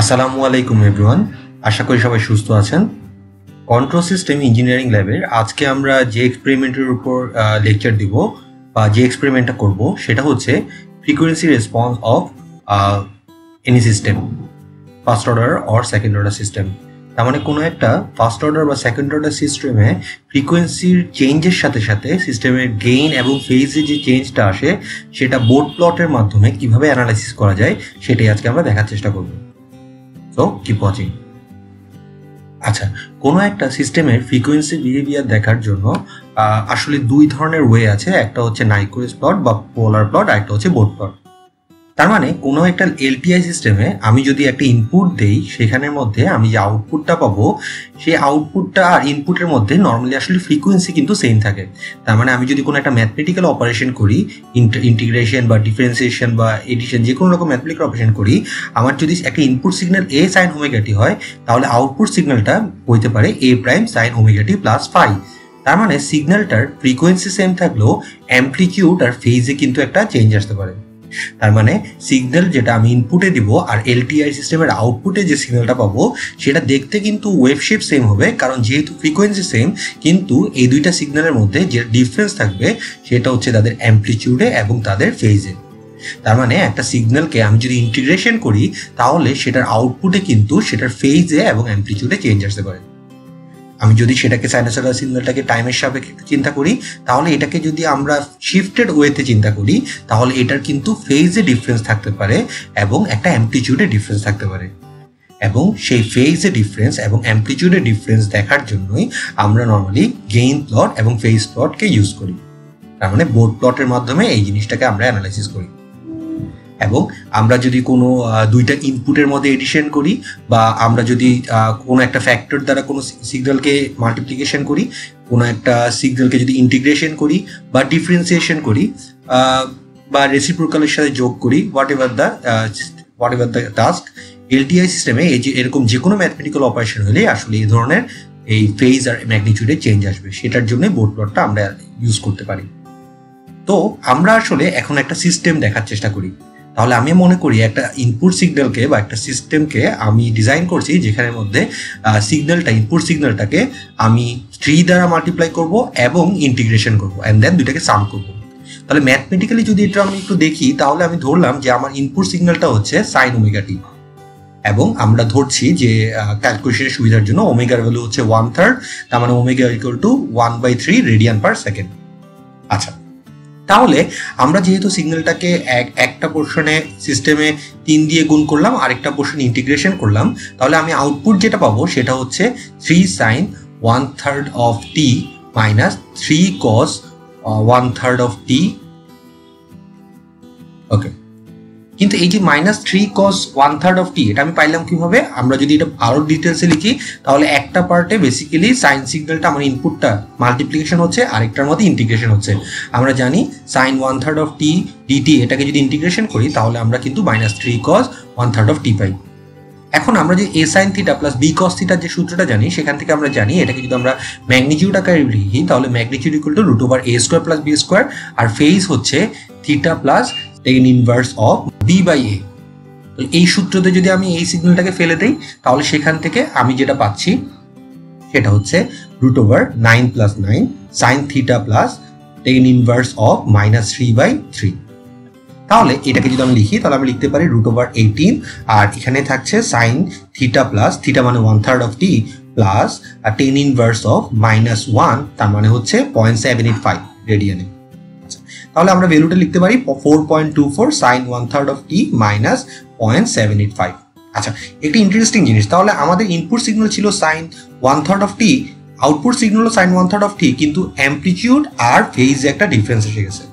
আসসালামু আলাইকুম এভরিওয়ান, আশা করি সবাই সুস্থ আছেন। কন্ট্রোল সিস্টেম ইঞ্জিনিয়ারিং ল্যাবের আজকে আমরা যে এক্সপেরিমেন্টের উপর লেকচার দিব বা যে এক্সপেরিমেন্টটা করব সেটা হচ্ছে frequency response of any system, first order or second order system. তার মানে কোনো একটা ফার্স্ট অর্ডার বা সেকেন্ড অর্ডার সিস্টেমে ফ্রিকোয়েন্সির চেঞ্জের সাথে সাথে সিস্টেমের গেইন এবং ফেজে যে চেঞ্জটা আসে সেটা বোর্ড প্লটের মাধ্যমে কিভাবে অ্যানালাইসিস করা যায় সেটাই আজকে আমরা দেখার চেষ্টা করব। So keep watching. আচ্ছা, কোনো একটা সিস্টেমের ফ্রিকোয়েন্সি বিহেভিয়ার দেখার জন্য আসলে দুই ধরনের ওয়ে আছে। একটা হচ্ছে নাইকুইস্ট প্লট বা পোলার প্লট, আর একটা হচ্ছে বোর্ড প্লট। তার মানে কোনো একটা এলটিআই সিস্টেমে আমি যদি একটা ইনপুট দেই, সেখানের মধ্যে আমি যে আউটপুটটা পাবো সেই আউটপুটটা আর ইনপুটের মধ্যে নর্মালি আসলে ফ্রিকোয়েন্সি কিন্তু সেম থাকে। তার মানে আমি যদি কোনো একটা ম্যাথমেটিক্যাল অপারেশন করি, ইন্টিগ্রেশন বা ডিফারেন্সিয়েশন বা এডিশন, যে কোনো রকম ম্যাথমেটিক্যাল অপারেশন করি, আমার যদি একটা ইনপুট সিগন্যাল এ সাইন ওমেগা টি হয়, তাহলে আউটপুট সিগন্যালটা হইতে পারে এ prime sine omega t plus phi. তার মানে সিগন্যালটার ফ্রিকোয়েন্সি সেম থাকলেও অ্যামপ্লিটিউড আর ফেজে কিন্তু একটা চেঞ্জ আসতে পারে। তার মানে সিগন্যাল যেটা আমি ইনপুটে দিব আর এলটিআই সিস্টেমের আউটপুটে যে সিগন্যালটা পাবো সেটা দেখতে কিন্তু ওয়েভ শেপ সেম হবে, কারণ যেহেতু ফ্রিকোয়েন্সি সেম, কিন্তু এই দুইটা সিগন্যালের মধ্যে যে ডিফারেন্স থাকবে সেটা হচ্ছে তাদের অ্যামপ্লিটিউডে এবং তাদের ফেজে। তার মানে একটা সিগন্যালকে আমি যদি ইন্টিগ্রেশন করি তাহলে সেটার আউটপুটে কিন্তু সেটার ফেজে এবং অ্যামপ্লিটিউডে চেঞ্জ আসতে পারে। আমি যদি সেটাকে সাইনোসয়েডাল সিগন্যালটাকে টাইমের সাপেক্ষে চিন্তা করি, তাহলে এটাকে যদি আমরা শিফটেড ওয়েতে চিন্তা করি, তাহলে এটার কিন্তু ফেজে ডিফারেন্স থাকতে পারে এবং একটা অ্যামপ্লিটিউডে ডিফারেন্স থাকতে পারে। এবং সেই ফেজে ডিফারেন্স এবং অ্যামপ্লিটিউডে ডিফারেন্স দেখার জন্যই আমরা নর্মালি গেইন প্লট এবং ফেজ প্লটকে ইউজ করি। তার মানে বোর্ড প্লটের মাধ্যমে এই জিনিসটাকে আমরা অ্যানালাইসিস করি। এবং আমরা যদি কোনো দুইটা ইনপুটের মধ্যে এডিশন করি, বা আমরা যদি কোনো একটা ফ্যাক্টর দ্বারা কোনো সিগন্যালকে মাল্টিপ্লিকেশন করি, কোনো একটা সিগন্যালকে যদি ইন্টিগ্রেশন করি বা ডিফারেন্সিয়েশন করি বা রেসিপ্রোকালের সাথে যোগ করি, what ever the task, LTI সিস্টেমে এই যে এরকম যে কোনো ম্যাথমেটিক্যাল অপারেশন হলে আসলে এই ধরনের এই ফেজ আর ম্যাগনিটিউডে চেঞ্জ আসবে। সেটার জন্য বোর্ড প্লটটা আমরা ইউজ করতে পারি। তো আমরা আসলে এখন একটা সিস্টেম দেখার চেষ্টা করি। তাহলে আমি মনে করি একটা ইনপুট সিগন্যালকে বা একটা সিস্টেমকে আমি ডিজাইন করছি যেখানের মধ্যে সিগন্যালটা, ইনপুট সিগন্যালটাকে আমি 3 দ্বারা মাল্টিপ্লাই করব এবং ইন্টিগ্রেশন করব, অ্যান্ড দেন দুইটাকে সাম করব। তাহলে ম্যাথমেটিক্যালি যদি এটা আমি একটু দেখি, তাহলে আমি ধরলাম যে আমার ইনপুট সিগন্যালটা হচ্ছে সাইন ওমেগা টি, এবং আমরা ধরছি যে ক্যালকুলেশনের সুবিধার জন্য ওমেগার ভ্যালু হচ্ছে 1/3, তার মানে omega equal two 1/3 radian per second. আচ্ছা, তাহলে আমরা যেহেতু সিগন্যালটাকে একটা পোর্শনে সিস্টেমে 3 দিয়ে গুণ করলাম, আরেকটা পোর্শনে ইন্টিগ্রেশন করলাম, তাহলে আমি আউটপুট যেটা পাবো সেটা হচ্ছে 3 sin 1/3 of t minus 3 cos 1/3 of t. Okay, কিন্তু এই যে -3 cos 1/3 অফ টি, এটা আমি পাইলাম কিভাবে? আমরা যদি এটা আরো ডিটেলসে লিখি, তাহলে একটা পার্টে বেসিক্যালি সাইন সিগন্যালটা আমার ইনপুটটা মাল্টিপ্লিকেশন হচ্ছে, আরেকটার মধ্যে ইন্টিগ্রেশন হচ্ছে। আমরা জানি সাইন 1/3 অফ টি ডিটি, এটাকে যদি ইন্টিগ্রেশন করি তাহলে আমরা কিন্তু -3 cos 1/3 অফ টি পাই। এখন আমরা যে a sin theta plus b cos থিটার যে সূত্রটা জানি, সেখান থেকে আমরা জানি এটাকে যদি আমরা ম্যাগনিটিউড আকারে লিখি, তাহলে magnitude equal to √a² plus b², আর ফেজ হচ্ছে theta plus tan inverse of b/a। তো এই সূত্রতে যদি আমি এই সিগন্যালটাকে ফেলে দেই, তাহলে সেখান থেকে আমি যেটা পাচ্ছি সেটা হচ্ছে √9 + 9 sin theta plus tan inverse of -3/3। তাহলে এটাকে যদি আমি লিখি, তাহলে আমি লিখতে পারি √18, আর এখানে থাকছে সাইন থিটা প্লাস থিটা মানে 1/3 of T plus tan inverse of -1, তার মানে হচ্ছে 0.785 রেডিয়ানে। তাহলে আমরা ভ্যালুটা লিখতে পারি 4.24 sin 1/3 অফ টি মাইনাস 0.785। আচ্ছা, একটি ইন্টারেস্টিং জিনিস, তাহলে আমাদের ইনপুট সিগন্যাল ছিল sin 1/3 of t, output signal sin 1/3 of t, কিন্তু অ্যামপ্লিটিউড আর ফেজে একটা ডিফারেন্স এসে গেছে।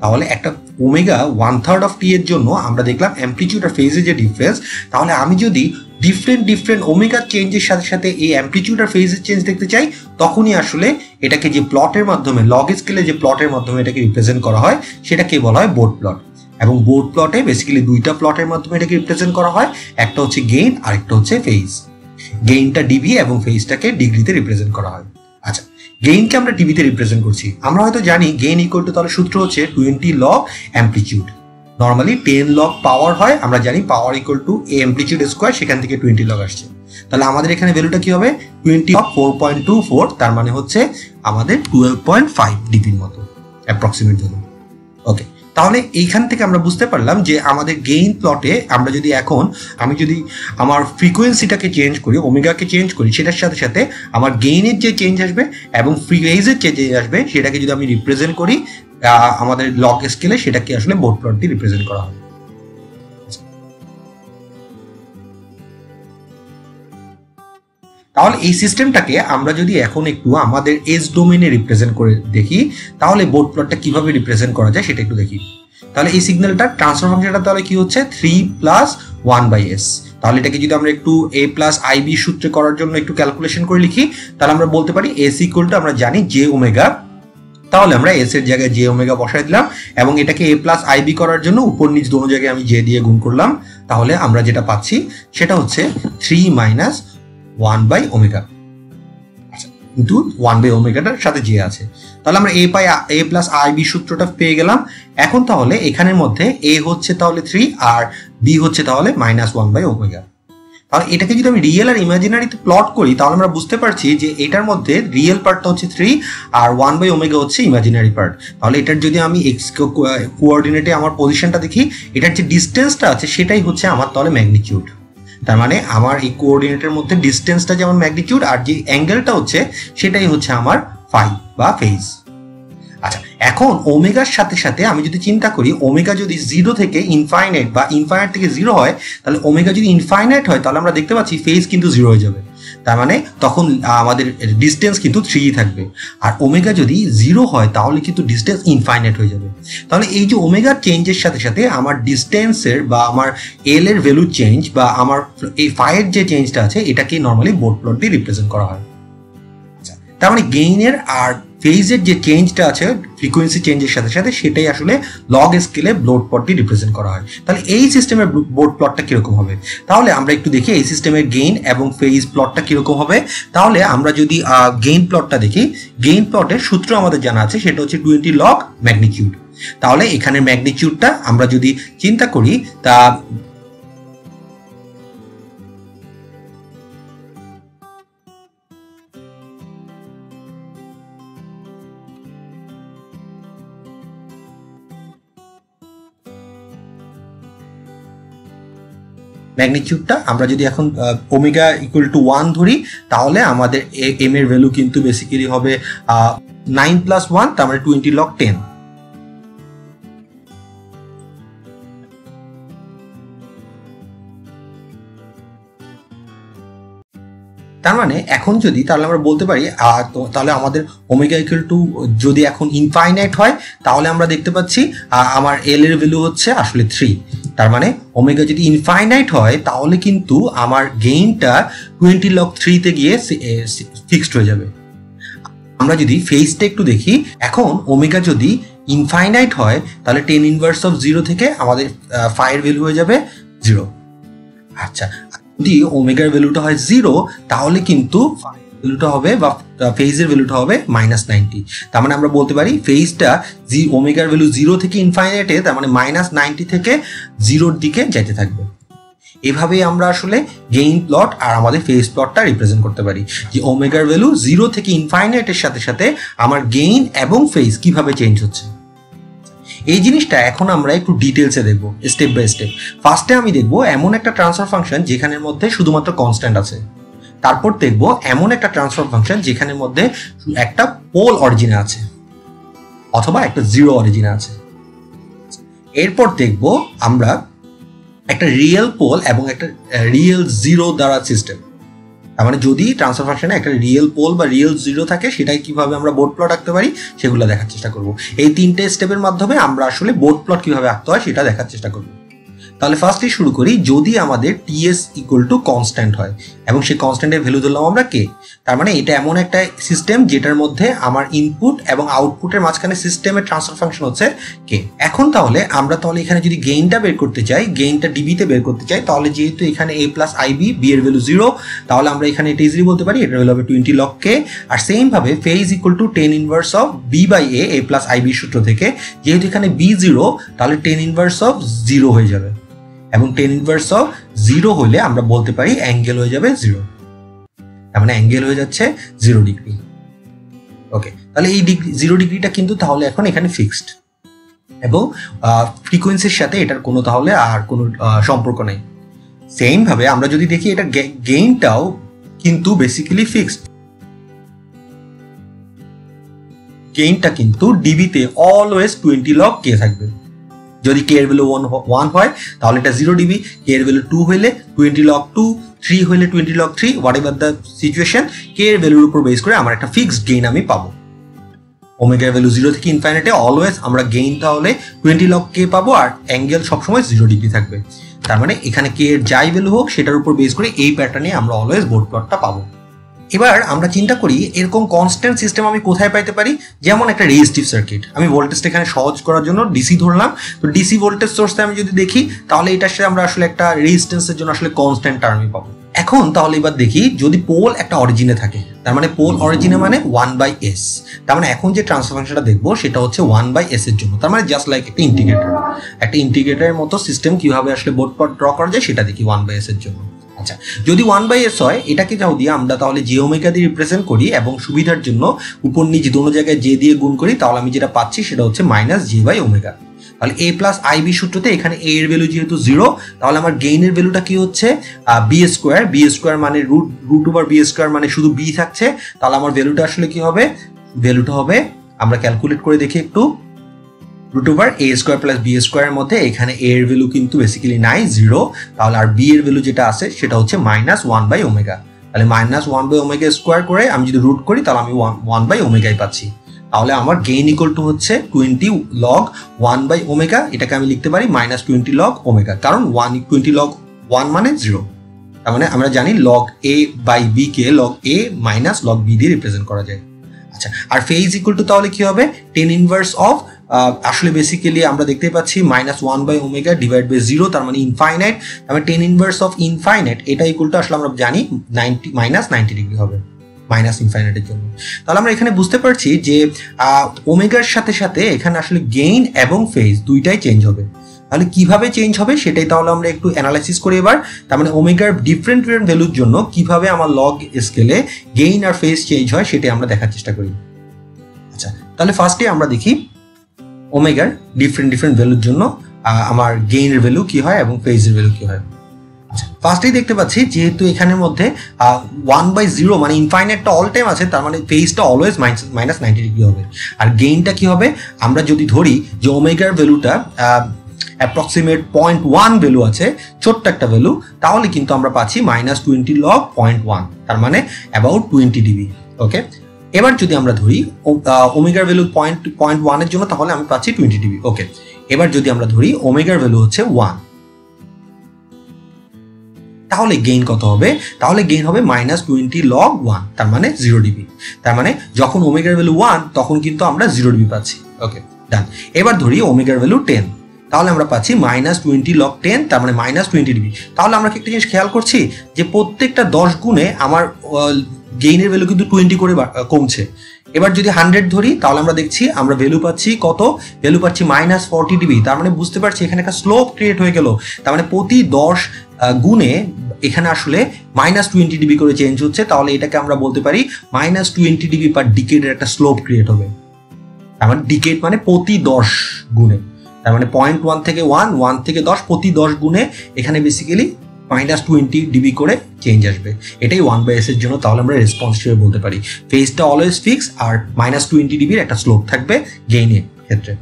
তাহলে একটা ওমেগা 1/3 অফ টি এর জন্য আমরা দেখলাম অ্যামপ্লিটিউড আর ফেজে যে ডিফারেন্স, তাহলে আমি যদি ডিফারেন্ট ওমেগা চেঞ্জের সাথে সাথে এই অ্যামপ্লিটিউড আর ফেজের চেঞ্জ দেখতে চাই, তখনই আসলে এটাকে যে প্লটের মাধ্যমে, লগ স্কেলে যে প্লটের মাধ্যমে এটাকে রিপ্রেজেন্ট করা হয় সেটাকে বলা হয় বোর্ড প্লট। এবং বোর্ড প্লটে বেসিক্যালি দুইটা প্লটের মাধ্যমে এটাকে রিপ্রেজেন্ট করা হয়, একটা হচ্ছে গেইন আর একটা হচ্ছে ফেজ। গেইনটা ডিবি এবং ফেজটাকে ডিগ্রিতে রিপ্রেজেন্ট করা হয়। আচ্ছা, গেইনকে আমরা ডিবিতে রিপ্রেজেন্ট করছি, আমরা হয়তো জানি গেইন ইকুয়াল টু, তাহলে সূত্র হচ্ছে 20 log অ্যামপ্লিটিউড। নর্মালি 10 লগ পাওয়ার হয়, আমরা জানি পাওয়ার equal to A amplitude square, সেখান থেকে 20 লগ আসছে। তাহলে আমাদের এখানে ভ্যালুটা কি হবে 20 লগ 4.24, তার মানে হচ্ছে আমাদের 12.5 ডিবির মতো অ্যাপ্রক্সিমেট ভ্যালু। ওকে, তাহলে এইখান থেকে আমরা বুঝতে পারলাম যে আমাদের গেইন প্লটে আমরা যদি আমি যদি আমার ফ্রিকোয়েন্সিটাকে চেঞ্জ করি, ওমেগাকে চেঞ্জ করি, সেটার সাথে সাথে আমার গেইনের যে চেঞ্জ আসবে এবং ফেজের যে চেঞ্জ আসবে সেটাকে যদি আমি রিপ্রেজেন্ট করি আমাদের লগ স্কেলে, সেটাকে আসলে বোর্ড প্লট দিয়ে রিপ্রেজেন্ট করা হবে। তাহলে এই সিস্টেমটাকে আমরা যদি এখন একটু আমাদের এস ডোমেইনে রিপ্রেজেন্ট করে দেখি, তাহলে বোর্ড প্লটটা কিভাবে রিপ্রেজেন্ট করা যায় সেটা একটু দেখি। তাহলে এই সিগন্যালটা ট্রান্সফার ফাংশনটা তাহলে কি হচ্ছে 3 + 1/s। তাহলে এটাকে যদি আমরা একটু a + ib সূত্রে করার জন্য একটু ক্যালকুলেশন করে লিখি, তাহলে আমরা বলতে পারি s = আমরা জানি j ওমেগা, তাহলে আমরা s এর জায়গায় j ওমেগা বসাই দিলাম এবং এটাকে a + ib করার জন্য উপর নিচ দোনো জায়গায় আমি j দিয়ে গুণ করলাম। তাহলে আমরা যেটা পাচ্ছি সেটা হচ্ছে 3 - 1/ওমেগা, আচ্ছা, কিন্তু 1/ওমেগাটার সাথে j আছে। তাহলে আমরা a + ib সূত্রটা পেয়ে গেলাম। এখন তাহলে এখানের মধ্যে a হচ্ছে তাহলে 3 আর b হচ্ছে তাহলে -1/ওমেগা। তাহলে এটাকে যদি আমি রিয়েল আর ইমাজিনারিতে প্লট করি, তাহলে আমরা বুঝতে পারছি যে এটার মধ্যে রিয়েল পার্টটা হচ্ছে 3 আর 1/ওমেগা হচ্ছে ইমাজিনারি পার্ট। তাহলে এটার যদি আমি এক্স কোঅর্ডিনেটে আমার পজিশনটা দেখি, এটার যে ডিস্টেন্সটা আছে সেটাই হচ্ছে আমার তাহলে ম্যাগনিটিউড। তার মানে আমার এই কোঅর্ডিনেটের মধ্যে ডিস্টেন্সটা যেমন ম্যাগনিটিউড আর যে অ্যাঙ্গেলটা হচ্ছে সেটাই হচ্ছে আমার ফাই বা ফেজ। আচ্ছা, এখন ওমেগার সাথে সাথে আমি যদি চিন্তা করি, ওমেগা যদি 0 থেকে ইনফাইনাইট বা ইনফাইনাইট থেকে 0 হয়, তাহলে ওমেগা যদি ইনফাইনাইট হয় তাহলে আমরা দেখতে পাচ্ছি ফেজ কিন্তু 0 হয়ে যাবে। তার মানে তখন আমাদের ডিস্টেন্স কিন্তু 3 থাকবে। আর ওমেগা যদি 0 হয় তাহলে কিন্তু ডিস্টেন্স ইনফাইনাইট হয়ে যাবে। তাহলে এই যে ওমেগার চেঞ্জের সাথে সাথে আমার ডিস্টেন্সের বা আমার এল এর ভ্যালু চেঞ্জ বা আমার এই ফাইয়ের যে চেঞ্জটা আছে এটাকে নর্মালি বোর্ড প্লট দিয়ে রিপ্রেজেন্ট করা হয়। আচ্ছা, তার মানে গেইনের আর ফেজের যে চেঞ্জটা আছে ফ্রিকোয়েন্সি চেঞ্জের সাথে সাথে সেটাই আসলে লগ স্কেলে বোর্ড প্লট দিয়ে রিপ্রেজেন্ট করা হয়। তাহলে এই সিস্টেমের বোর্ড প্লটটা কিরকম হবে, তাহলে আমরা একটু দেখি এই সিস্টেমের গেইন এবং ফেজ প্লটটা কিরকম হবে। তাহলে আমরা যদি গেইন প্লটটা দেখি, গেইন প্লটের সূত্র আমাদের জানা আছে, সেটা হচ্ছে 20 লগ ম্যাগনিটিউড। তাহলে এখানে ম্যাগনিটিউডটা আমরা যদি চিন্তা করি তা ম্যাগনিটিউডটা আমরা যদি এখন ওমেগা ইকুয়াল টু 1 ধরি, তাহলে আমাদের এম এর ভ্যালু কিন্তু বেসিক্যালি হবে 9 + 1, তার মানে 20 লগ 10। তার মানে এখন যদি তাহলে আমরা বলতে পারি তাহলে আমাদের ওমেগা ইকুয়াল টু যদি এখন ইনফাইনাইট হয় তাহলে আমরা দেখতে পাচ্ছি আমার এল এর ভ্যালু হচ্ছে আসলে 3। তার মানে ওমেগা যদি ইনফাইনাইট হয় তাহলে কিন্তু আমার গেইনটা 20 লগ 3 তে গিয়ে ফিক্সড হয়ে যাবে। আমরা যদি ফেজটা একটু দেখি, এখন ওমেগা যদি ইনফাইনাইট হয় তাহলে 10⁻0 থেকে আমাদের ফাইয়ের ভ্যালু হয়ে যাবে 0। আচ্ছা, যদি ওমেগার ভ্যালুটা হয় 0 তাহলে কিন্তু ভ্যালুটা হবে বা ফেজের ভ্যালুটা হবে -90। তার মানে আমরা বলতে পারি ফেজটা ওমেগার ভ্যালু 0 থেকে ইনফাইনাইটে, তার মানে -90 থেকে 0-র দিকে যেতে থাকবে। এভাবেই আমরা আসলে গেইন প্লট আর আমাদের ফেজ প্লটটা রিপ্রেজেন্ট করতে পারি যে ওমেগার ভ্যালু 0 থেকে ইনফাইনাইটের সাথে সাথে আমার গেইন এবং ফেজ কিভাবে চেঞ্জ হচ্ছে। এই জিনিসটা এখন আমরা একটু ডিটেলসে দেখবো স্টেপ বাই স্টেপ। ফার্স্টে আমি দেখবো এমন একটা ট্রান্সফার ফাংশন যেখানের মধ্যে শুধুমাত্র কনস্ট্যান্ট আছে। তারপর দেখবো এমন একটা ট্রান্সফার ফাংশন যেখানের মধ্যে একটা পোল অরিজিনে আছে অথবা একটা জিরো অরিজিনে আছে। এরপর দেখবো আমরা একটা রিয়েল পোল এবং একটা রিয়েল জিরো দ্বারা সিস্টেম। তার মানে যদি ট্রান্সফার ফাংশনে একটা রিয়েল পোল বা রিয়েল জিরো থাকে সেটাই কিভাবে আমরা বোর্ড প্লট আঁকতে পারি সেগুলো দেখার চেষ্টা করব। এই 3টে স্টেপের মাধ্যমে আমরা আসলে বোর্ড প্লট কিভাবে আঁকতে হয় সেটা দেখার চেষ্টা করব। তাহলে ফার্স্টলি শুরু করি, যদি আমাদের টিএস ইকুয়াল টু কনস্ট্যান্ট হয় এবং সেই কনস্ট্যান্টের ভ্যালু ধরলাম আমরা কে, তার মানে এটা এমন একটা সিস্টেম যেটার মধ্যে আমার ইনপুট এবং আউটপুটের মাঝখানে সিস্টেমের ট্রান্সফার ফাংশন হচ্ছে কে। এখন তাহলে আমরা এখানে যদি গেইনটা বের করতে চাই, গেইনটা ডিবিতে বের করতে চাই, তাহলে যেহেতু এখানে a প্লাস আইবি, বি এর ভ্যালু 0, তাহলে আমরা এখানে এটা ইজিলি বলতে পারি এটার ভ্যালু হবে 20 log k। আর সেম ভাবে phase equal to 10 inverse of b by a plus i b সূত্র থেকে, যেহেতু এখানে বি 0, তাহলে 10 ইনভার্স অফ 0 হয়ে যাবে, এবং 10 ইনভার্স অফ 0 হলে আমরা বলতে পারি অ্যাঙ্গেল হয়ে যাবে 0, তার মানে অ্যাঙ্গেল হয়ে যাচ্ছে 0 ডিগ্রি। ওকে, তাহলে এই 0 ডিগ্রিটা কিন্তু তাহলে এখন এখানে ফিক্সড, এবং ফ্রিকোয়েন্সির সাথে এটার কোনো তাহলে আর কোনো সম্পর্ক নেই। সেম ভাবে আমরা যদি দেখি এটা গেইনটাও কিন্তু বেসিক্যালি ফিক্সড, গেইনটা কিন্তু ডিবিতে অলওয়েজ 20 log k থাকবে। যদি কে এর ভ্যালু 1 হয় তাহলে এটা 0 ডিবি, কে এর ভ্যালু 2 হইলে 20 log 2, 3 হইলে 20 log 3, whatever the situation, কে এর ভ্যালুর উপর বেস করে আমার একটা ফিক্সড গেইন আমি পাবো। ওমেগার ভ্যালু 0 থেকে ইনফাইনাইটে অলওয়েজ আমরা গেইন তাহলে 20 log k পাবো, আর অ্যাঙ্গেল সবসময় 0 ডিগ্রি থাকবে। তার মানে এখানে কে এর যাই ভ্যালু হোক সেটার উপর বেস করে এই প্যাটার্নে আমরা অলওয়েজ বোর্ড প্লটটা পাবো। এবার আমরা চিন্তা করি এরকম কনস্ট্যান্ট সিস্টেম আমি কোথায় পাইতে পারি, যেমন একটা রেজিস্টিভ সার্কিট। আমি ভোল্টেজটা এখানে সহজ করার জন্য ডিসি ধরলাম, তো ডিসি ভোল্টেজ সোর্সে আমি যদি দেখি তাহলে এটার সাথে আমরা আসলে একটা রেজিস্ট্যান্সের জন্য আসলে কনস্ট্যান্ট টার্মই পাবো। এখন তাহলে এবার দেখি যদি পোল একটা অরিজিনে থাকে, তার মানে পোল অরিজিনে মানে 1/s, তার মানে এখন যে ট্রান্সফার ফাংশনটা দেখবো সেটা হচ্ছে 1/s এর জন্য, তার মানে জাস্ট লাইক একটা ইন্টিগ্রেটরের মতো সিস্টেম কিভাবে আসলে বোর্ড প্লট ড্র করা যায় সেটা দেখি 1/s এর জন্য। আচ্ছা, যদি 1/s হয় এটাকে যাও দিয়ে আমরা তাহলে জে ওমেগা দিয়ে রিপ্রেজেন্ট করি, এবং সুবিধার জন্য উপর নিচ দোনো জায়গায় জে দিয়ে গুণ করি, তাহলে আমি যেটা পাচ্ছি সেটা হচ্ছে মাইনাস জে বাই ওমেগা। তাহলে a প্লাস আইবি সূত্রতে এখানে a এর ভ্যালু যেহেতু 0, তাহলে আমার গেইনের ভ্যালুটা কি হচ্ছে বি স্কোয়ার মানে রুট ওভার বি স্কোয়ার মানে শুধু বি থাকছে, তাহলে আমার ভ্যালুটা আসলে কি হবে, ভ্যালুটা হবে আমরা ক্যালকুলেট করে দেখি একটু, root over a square plus b স্কোয়ারের মধ্যে এখানে a এর ভ্যালু কিন্তু বেসিক্যালি নাই 0, তাহলে আর b এর ভ্যালু যেটা আছে সেটা হচ্ছে মাইনাস 1/ওমেগা। তাহলে মাইনাস 1/ওমেগা স্কোয়ার করে আমি যদি রুট করি তাহলে আমি 1/ওমেগাই পাচ্ছি। তাহলে আমার গেইন ইকুয়াল টু হচ্ছে 20 log 1/ওমেগা, এটাকে আমি লিখতে পারি মাইনাস 20 log ওমেগা, কারণ 20 log 1 মানে 0, তার মানে আমরা জানি log a বাই b কে log a minus log b দিয়ে রিপ্রেজেন্ট করা যায়। আচ্ছা, আর ফেজ ইকুয়াল টু তাহলে কি হবে 10 ইনভার্স অফ, আসলে বেসিক্যালি আমরা দেখতে পাচ্ছি মাইনাস 1/ওমেগা ডিভাইড বাই 0, তার মানে ইনফাইনাইট, তার মানে 10 ইনভার্স অফ ইনফাইনাইট এটা ইকুয়াল টু আসলে আমরা জানি মাইনাস 90 ডিগ্রি হবে মাইনাস ইনফাইনাইটের জন্য। তাহলে আমরা এখানে বুঝতে পারছি যে ওমেগার সাথে সাথে এখানে আসলে গেইন এবং ফেজ দুইটাই চেঞ্জ হবে। তাহলে কিভাবে চেঞ্জ হবে সেটাই তাহলে আমরা একটু অ্যানালাইসিস করি এবার। তার মানে ওমেগার ডিফারেন্ট ভ্যালুর জন্য কিভাবে আমার লগ স্কেলে গেইন আর ফেজ চেঞ্জ হয় সেটাই আমরা দেখার চেষ্টা করি। আচ্ছা, তাহলে ফার্স্টে আমরা দেখি ওমেগার ডিফারেন্ট ভ্যালুর জন্য আমার গেইনের ভ্যালু কি হয় এবং ফেজের ভ্যালু কি হয়। আচ্ছা, ফার্স্টেই দেখতে পাচ্ছি যেহেতু এখানের মধ্যে 1/0 মানে ইনফাইনাইটটা অল টাইম আছে, তার মানে ফেজটা অলওয়েজ মাইনাস 90 ডিগ্রি হবে। আর গেইনটা কি হবে, আমরা যদি ধরি যে ওমেগার ভ্যালুটা অ্যাপ্রক্সিমেট 0.1 ভ্যালু আছে, ছোট্ট একটা ভ্যালু, তাহলে কিন্তু আমরা পাচ্ছি মাইনাস 20 log 0.1, তার মানে অ্যাবাউট 20 ডিবি। ওকে, এবার যদি আমরা ধরি ওমেগার ভ্যালু 0.1 এর জন্য, তাহলে আমি পাচ্ছি 20 ডিবি। ওকে, এবার যদি আমরা ধরি ওমেগার ভ্যালু হচ্ছে 1, তাহলে গেইন কত হবে, তাহলে গেইন হবে মাইনাস 20 log 1, তার মানে 0 ডিবি। তার মানে যখন ওমেগার ভ্যালু 1 তখন কিন্তু আমরা 0 ডিবি পাচ্ছি। ওকে, ডান। এবার ধরি ওমেগার ভ্যালু 10, তাহলে আমরা পাচ্ছি মাইনাস 20 log 10, তার মানে মাইনাস 20 ডিবি। তাহলে আমরা কি একটা জিনিস খেয়াল করছি যে প্রত্যেকটা 10 গুণে আমার গেইনের ভ্যালু কিন্তু 20 করে কমছে। এবার যদি 100 ধরি তাহলে আমরা দেখছি আমরা ভ্যালু পাচ্ছি কত, ভ্যালু পাচ্ছি মাইনাস 40 ডিবি। তার মানে বুঝতে পারছি এখানে একটা স্লোপ ক্রিয়েট হয়ে গেল, তার মানে প্রতি 10 গুণে এখানে আসলে মাইনাস 20 ডিবি করে চেঞ্জ হচ্ছে। তাহলে এটাকে আমরা বলতে পারি মাইনাস 20 ডিবি পার ডিকেডের একটা স্লোপ ক্রিয়েট হবে। তার মানে ডিকেড মানে প্রতি 10 গুণে, তার মানে 0.1 থেকে 1 থেকে 10 প্রতি 10 গুণে এখানে বেসিক্যালি মাইনাস 20 ডিবি করে চেঞ্জ আসবে। এটাই 1/s এর জন্য তাহলে আমরা রেসপন্স হিসেবে বলতে পারি ফেজটা অলওয়েজ ফিক্স আর মাইনাস 20 ডিবির একটা স্লোপ থাকবে গেইনের ক্ষেত্রে।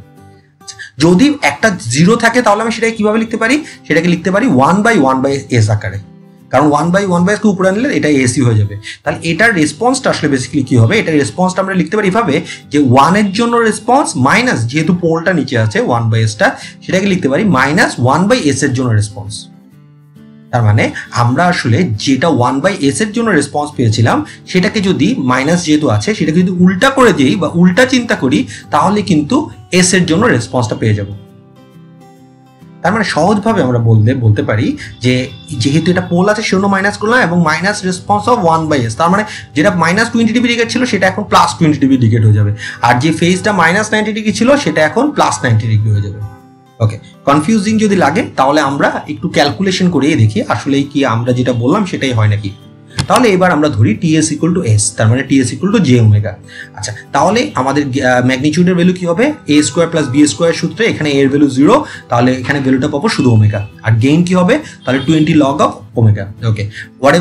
যদি একটা 0 থাকে তাহলে আমি সেটাকে কিভাবে লিখতে পারি, সেটাকে লিখতে পারি 1/1/s আকারে। কারণ 1/1/s কে উপরে আনলে এটা এসি হয়ে যাবে। তাহলে এটার রেসপন্সটা আসলে বেসিক্যালি কি হবে, এটার রেসপন্সটা আমরা লিখতে পারি এভাবে যে 1 এর জন্য রেসপন্স মাইনাস, যেহেতু পোলটা নিচে আছে 1/s টা, সেটাকে লিখতে পারি মাইনাস 1/s এর জন্য রেসপন্স। তার মানে আমরা আসলে যেটা 1/s এর জন্য রেসপন্স পেয়েছিলাম সেটাকে যদি মাইনাস যেহেতু আছে সেটাকে যদি উল্টা করে দিই বা উল্টা চিন্তা করি তাহলে কিন্তু এস এর জন্য রেসপন্সটা পেয়ে যাব। তার মানে সহজভাবে আমরা বলতে পারি যে যেহেতু এটা পোল আছে সেজন্য মাইনাস করলাম এবং মাইনাস রেসপন্স অফ 1/s, তার মানে যেটা -20 ডিগ্রি ডিকেট ছিল সেটা এখন +20 ডিগ্রি ডিকেট হয়ে যাবে, আর যে ফেজটা -90 ডিগ্রি ছিল সেটা এখন +90 ডিগ্রি হয়ে যাবে। ওকে, কনফিউজিং যদি লাগে তাহলে আমরা একটু ক্যালকুলেশন করিয়ে দেখি আসলে কি আমরা যেটা বললাম সেটাই হয় নাকি। তাহলে এবার আমরা ধরি ts = s, তার মানে ts = j ওমেগা। আচ্ছা, তাহলে আমাদের ম্যাগনিটিউডের ভ্যালু কি হবে, a² + b² সূত্রে এখানে a এর ভ্যালু 0, তাহলে এখানে ভ্যালুটা পাবো শুধু ওমেগা। আর গেইন কি হবে, তাহলে 20 log of omega. Okay, what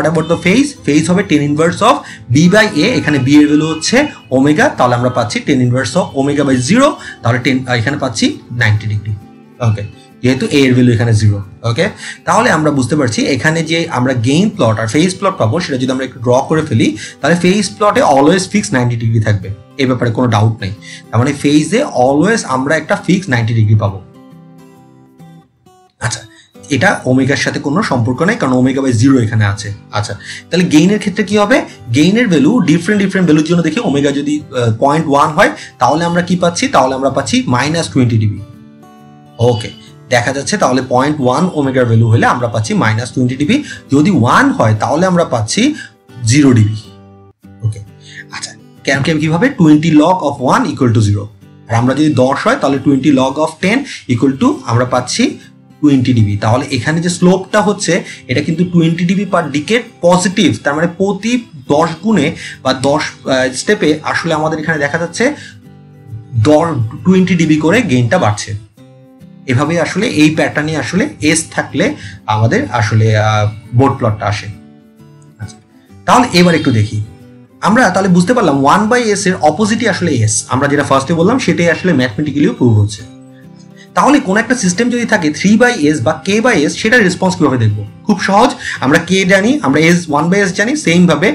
about the phase হবে tan ইনভার্স অফ b/a, এখানে b এর ভ্যালু হচ্ছে ওমেগা, তাহলে আমরা পাচ্ছি tan ইনভার্স অফ ওমেগা/0, তাহলে এখানে পাচ্ছি 90 ডিগ্রি। ওকে, যেহেতু a এর ভ্যালু এখানে 0। ওকে, তাহলে আমরা বুঝতে পারছি এখানে যে আমরা গেইন প্লট আর ফেজ প্লট পাবো সেটা যদি আমরা একটু ড্র করে ফেলি তাহলে ফেজ প্লটে অলওয়েজ ফিক্স 90 ডিগ্রি থাকবে, এই ব্যাপারে কোনো ডাউট নেই। তার মানে ফেজে অলওয়েজ আমরা একটা ফিক্স 90 ডিগ্রি পাবো। আচ্ছা, এটা ওমেগার সাথে কোনো সম্পর্ক নেই কারণ ওমেগা/0 এখানে আছে। আচ্ছা, তাহলে গেইনের ক্ষেত্রে কি হবে, গেইনের ভ্যালু ডিফারেন্ট ভ্যালুর জন্য দেখি ওমেগা যদি 0.1 হয় তাহলে আমরা কি পাচ্ছি, তাহলে আমরা পাচ্ছি -20 ডিগ্রি। ওকে, দেখা যাচ্ছে তাহলে 0.1 ওমেগার ভ্যালু হলে আমরা পাচ্ছি -20 ডিগ্রি, যদি 1 হয় তাহলে আমরা পাচ্ছি 0 ডিগ্রি। ওকে, আচ্ছা, কিভাবে 20 log of 1 = 0, আর আমরা যদি 10 হয় তাহলে 20 log of 10 = আমরা পাচ্ছি 20 ডিগ্রি। তাহলে এখানে যে স্লোপটা হচ্ছে এটা কিন্তু 20 ডিগ্রি পার ডিকেট পজিটিভ, তার মানে প্রতি 10 গুণে বা 10 স্টেপে আসলে আমাদের এখানে দেখা যাচ্ছে 20 ডিগ্রি করে গেইনটা বাড়ছে। এভাবে আসলে এই প্যাটার্নে আসলে এস থাকলে আমাদের আসলে বোর্ড প্লটটা আসে। আচ্ছা, তাহলে এবার একটু দেখি আমরা, তাহলে বুঝতে পারলাম 1/s এর অপোজিটই আসলে এস, আমরা যেটা ফার্স্টে বললাম সেটাই আসলে ম্যাথমেটিক্যালিও প্রুভ হচ্ছে। তাহলে কোন একটা সিস্টেম যদি থাকে 3/s বা k/s, সেটার রেসপন্স কিভাবে দেখবো, খুব সহজ, আমরা k জানি, আমরা s 1/s জানি, সেম ভাবে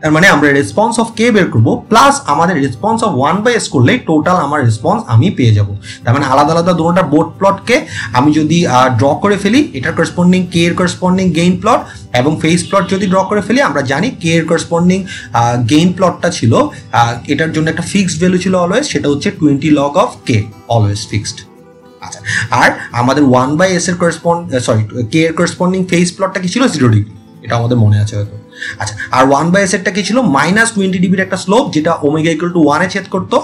তার মানে আমরা রেসপন্স অফ কে বের করবো প্লাস আমাদের রেসপন্স অফ 1/s করলে টোটাল আমার রেসপন্স আমি পেয়ে যাব। তার মানে আলাদা আলাদা দুটোটা বোর্ড প্লটকে আমি যদি ড্র করে ফেলি, এটার করসপন্ডিং কে এর করসপন্ডিং গেইন প্লট এবং ফেজ প্লট যদি ড্র করে ফেলি, আমরা জানি কে এর করসপন্ডিং গেইন প্লটটা ছিল এটার জন্য একটা ফিক্সড ভ্যালু ছিল অলওয়েজ, সেটা হচ্ছে 20 log of k, always fixed. আচ্ছা, আর আমাদের 1/s এর কে এর করসপন্ডিং ফেজ প্লটটা কি ছিল 0 ডিগ্রি, এটা আমাদের মনে আছে হয়তো। আচ্ছা, আর 1/s এরটা কি ছিল -20 ডিগ্রির একটা স্লোপ যেটা ওমেগা = 1 এ ছেদ করতো,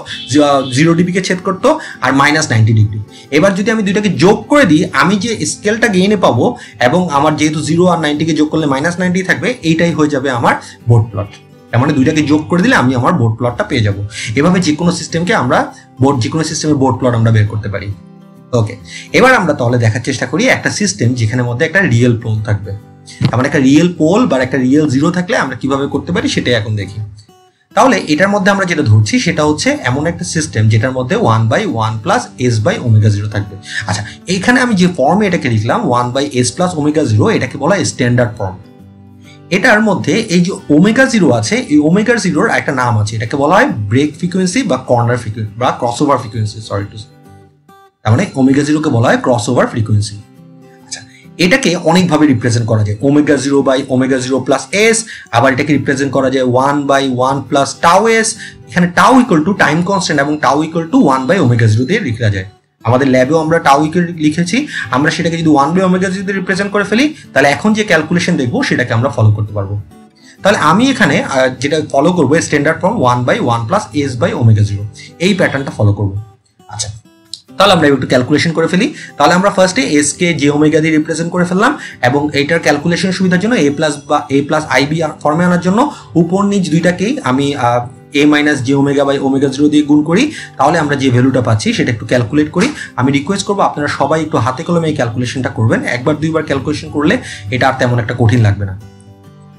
0 ডিগ্রিকে ছেদ করতো, আর -90 ডিগ্রি। এবার যদি আমি দুইটাকে যোগ করে দিই, আমি যে স্কেলটা গেইনে পাবো এবং আমার যেহেতু 0 আর 90 কে যোগ করলে -90 থাকবে, এইটাই হয়ে যাবে আমার বোর্ড প্লট। তার মানে দুইটাকে যোগ করে দিলে আমি আমার বোর্ড প্লটটা পেয়ে যাব। এভাবে যে কোনো সিস্টেমকে আমরা যে কোনো সিস্টেমের বোর্ড প্লট আমরা বের করতে পারি। ওকে, এবার আমরা তাহলে দেখার চেষ্টা করি একটা সিস্টেম যেখানে মধ্যে একটা রিয়েল পোল থাকবে, আমার একটা রিয়েল পোল বা একটা রিয়েল জিরো থাকলে আমরা কিভাবে করতে পারি সেটাই এখন দেখি। তাহলে এটার মধ্যে আমরা যেটা ধরছি সেটা হচ্ছে এমন একটা সিস্টেম যেটার মধ্যে 1/1 + s/ওমেগা0 থাকবে। আচ্ছা, এইখানে আমি যে ফর্মে এটাকে লিখলাম 1/s + ওমেগা0, এটাকে বলা হয় স্ট্যান্ডার্ড ফর্ম। এটার মধ্যে এই যে ওমেগা0 আছে, এই ওমেগা0 এর একটা নাম আছে, এটাকে বলা হয় ব্রেক ফ্রিকোয়েন্সি বা কর্নার ফ্রিকোয়েন্সি বা ক্রসওভার ফ্রিকোয়েন্সি, তার মানে ওমেগা0 কে বলা হয় ক্রসওভার ফ্রিকোয়েন্সি। এটাকে অনেকভাবে রিপ্রেজেন্ট করা যায়, ওমেগা0/ওমেগা0 + s, আবার এটাকে রিপ্রেজেন্ট করা যায় 1/1 + τs, এখানে টাউ = টাইম কনস্ট্যান্ট এবং টাউ = 1/ওমেগা0 দিয়ে লেখা যায়। আমাদের ল্যাবেও আমরা টাউ লিখেছি, আমরা সেটাকে যদি 1/ওমেগা0 দিয়ে রিপ্রেজেন্ট করে ফেলি তাহলে এখন যে ক্যালকুলেশন দেখবো সেটাকে আমরা ফলো করতে পারবো। তাহলে আমি এখানে যেটা ফলো করবো স্ট্যান্ডার্ড ফর্ম 1/1 + s/ওমেগা0, এই প্যাটার্নটা ফলো করবো। আচ্ছা, তাহলে আমরা একটু ক্যালকুলেশন করে ফেলি। তাহলে আমরা ফার্স্টে এস কে জে ওমেগা দিয়ে রিপ্রেজেন্ট করে ফেললাম এবং এইটার ক্যালকুলেশন সুবিধার জন্য a+ib ফর্মে আনার জন্য উপর নিচ দুইটাকেই আমি a-j/ওমেগা0 দিয়ে গুণ করি, তাহলে আমরা যে ভ্যালুটা পাচ্ছি সেটা একটু ক্যালকুলেট করি। আমি রিকোয়েস্ট করবো আপনারা সবাই একটু হাতে কলমে এই ক্যালকুলেশনটা করবেন, একবার দুইবার ক্যালকুলেশন করলে এটা আর তেমন একটা কঠিন লাগবে না।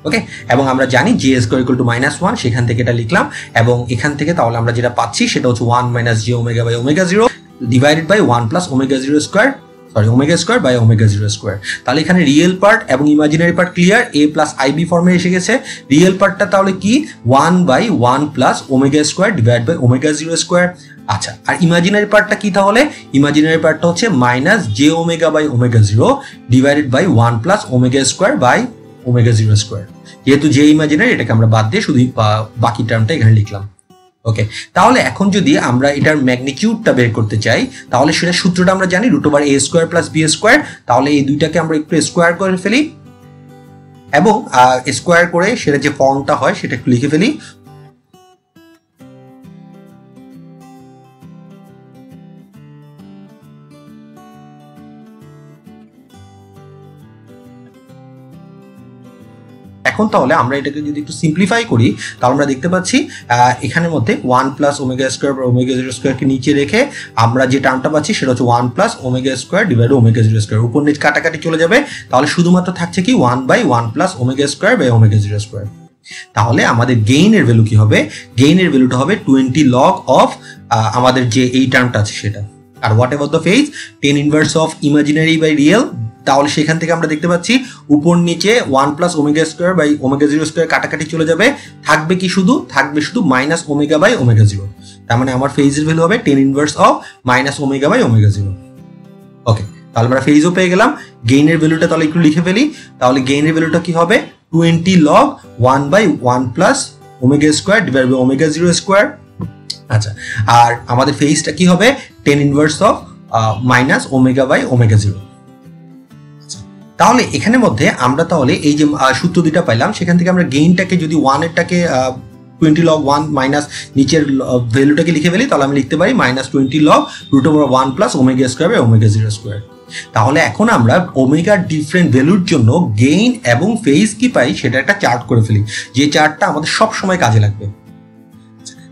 ওকে, এবং আমরা জানি j² = -1, সেখান থেকে এটা লিখলাম এবং এখান থেকে তাহলে আমরা যেটা পাচ্ছি সেটা হচ্ছে 1 - j/ওমেগা0 ডিভাইডেড বাই 1 + ওমেগা0 square sorry omega square by omega zero square. তাহলে এখানে রিয়েল পার্ট এবং imaginary part clear, A plus IB ফর্মে এসে গেছে। রিয়েল পার্টটা তাহলে কি 1/1 plus omega square divide by omega zero square. আচ্ছা, আর ইমাজিনারি পার্টটা কি তাহলে? ইমাজিনারি পার্টটা হচ্ছে minus J omega by omega zero divided by 1 plus omega square by omega zero square. যেহেতু জে ইমাজিনারি, এটাকে আমরা বাদ দিয়ে শুধু বাকি টার্মটা এখানে লিখলাম। ওকে, তাহলে এখন যদি আমরা এটার ম্যাগনিটিউডটা বের করতে চাই, তাহলে সেটা সূত্রটা আমরা জানি √a square plus b square. তাহলে এই দুইটাকে আমরা একটু স্কোয়ার করে ফেলি এবং স্কোয়ার করে সেটা যে ফর্মটা হয় সেটা একটু লিখে ফেলি। এখন তাহলে আমরা এটাকে যদি একটু সিম্পলিফাই করি, তাহলে আমরা দেখতে পাচ্ছি এখানের মধ্যে 1 প্লাস ওমেগা স্কোয়ার বা ওমেগা জিরো স্কোয়ারকে নিচে রেখে আমরা যে টার্মটা পাচ্ছি সেটা হচ্ছে 1 plus omega square divide omega zero square. উপর নিচ কাটাকাটি চলে যাবে, তাহলে শুধুমাত্র থাকছে কি 1/1 plus omega square by omega zero square. তাহলে আমাদের গেইনের ভ্যালু কি হবে? গেইনের ভ্যালুটা হবে 20 log অফ আমাদের যে এই টার্মটা আছে সেটা। আর whatever the phase 10 inverse of imaginary by real, তাহলে সেখান থেকে আমরা দেখতে পাচ্ছি উপর নিচে 1 plus omega square by omega zero square কাটাকাটি চলে যাবে, থাকবে কি থাকবে শুধু minus omega by omega zero. তার মানে আমার ফেজের ভ্যালু হবে 10 inverse of minus omega by omega zero. Okay, তাহলে আমরা ফেজও পেয়ে গেলাম। গেইনের ভ্যালুটা তাহলে একটু লিখে ফেলি। তাহলে গেইনের ভ্যালুটা কি হবে? 20 log 1/1 plus omega square divide by omega zero square. আচ্ছা, আর আমাদের ফেজটা কি হবে? 10 inverse of minus omega by omega zero. তাহলে এখানের মধ্যে আমরা তাহলে এই যে সূত্র দুইটা পাইলাম, সেখান থেকে আমরা গেইনটাকে যদি 1 এরটাকে 20 log 1 মাইনাস নিচের ভ্যালুটাকে লিখে ফেলি, তাহলে আমি লিখতে পারি minus 20 log √1 plus omega square by omega zero square. তাহলে এখন আমরা ওমেগার ডিফারেন্ট ভ্যালুর জন্য গেইন এবং ফেজ কি পাই সেটা একটা চার্ট করে ফেলি, যে চার্টটা আমাদের সব সময় কাজে লাগবে।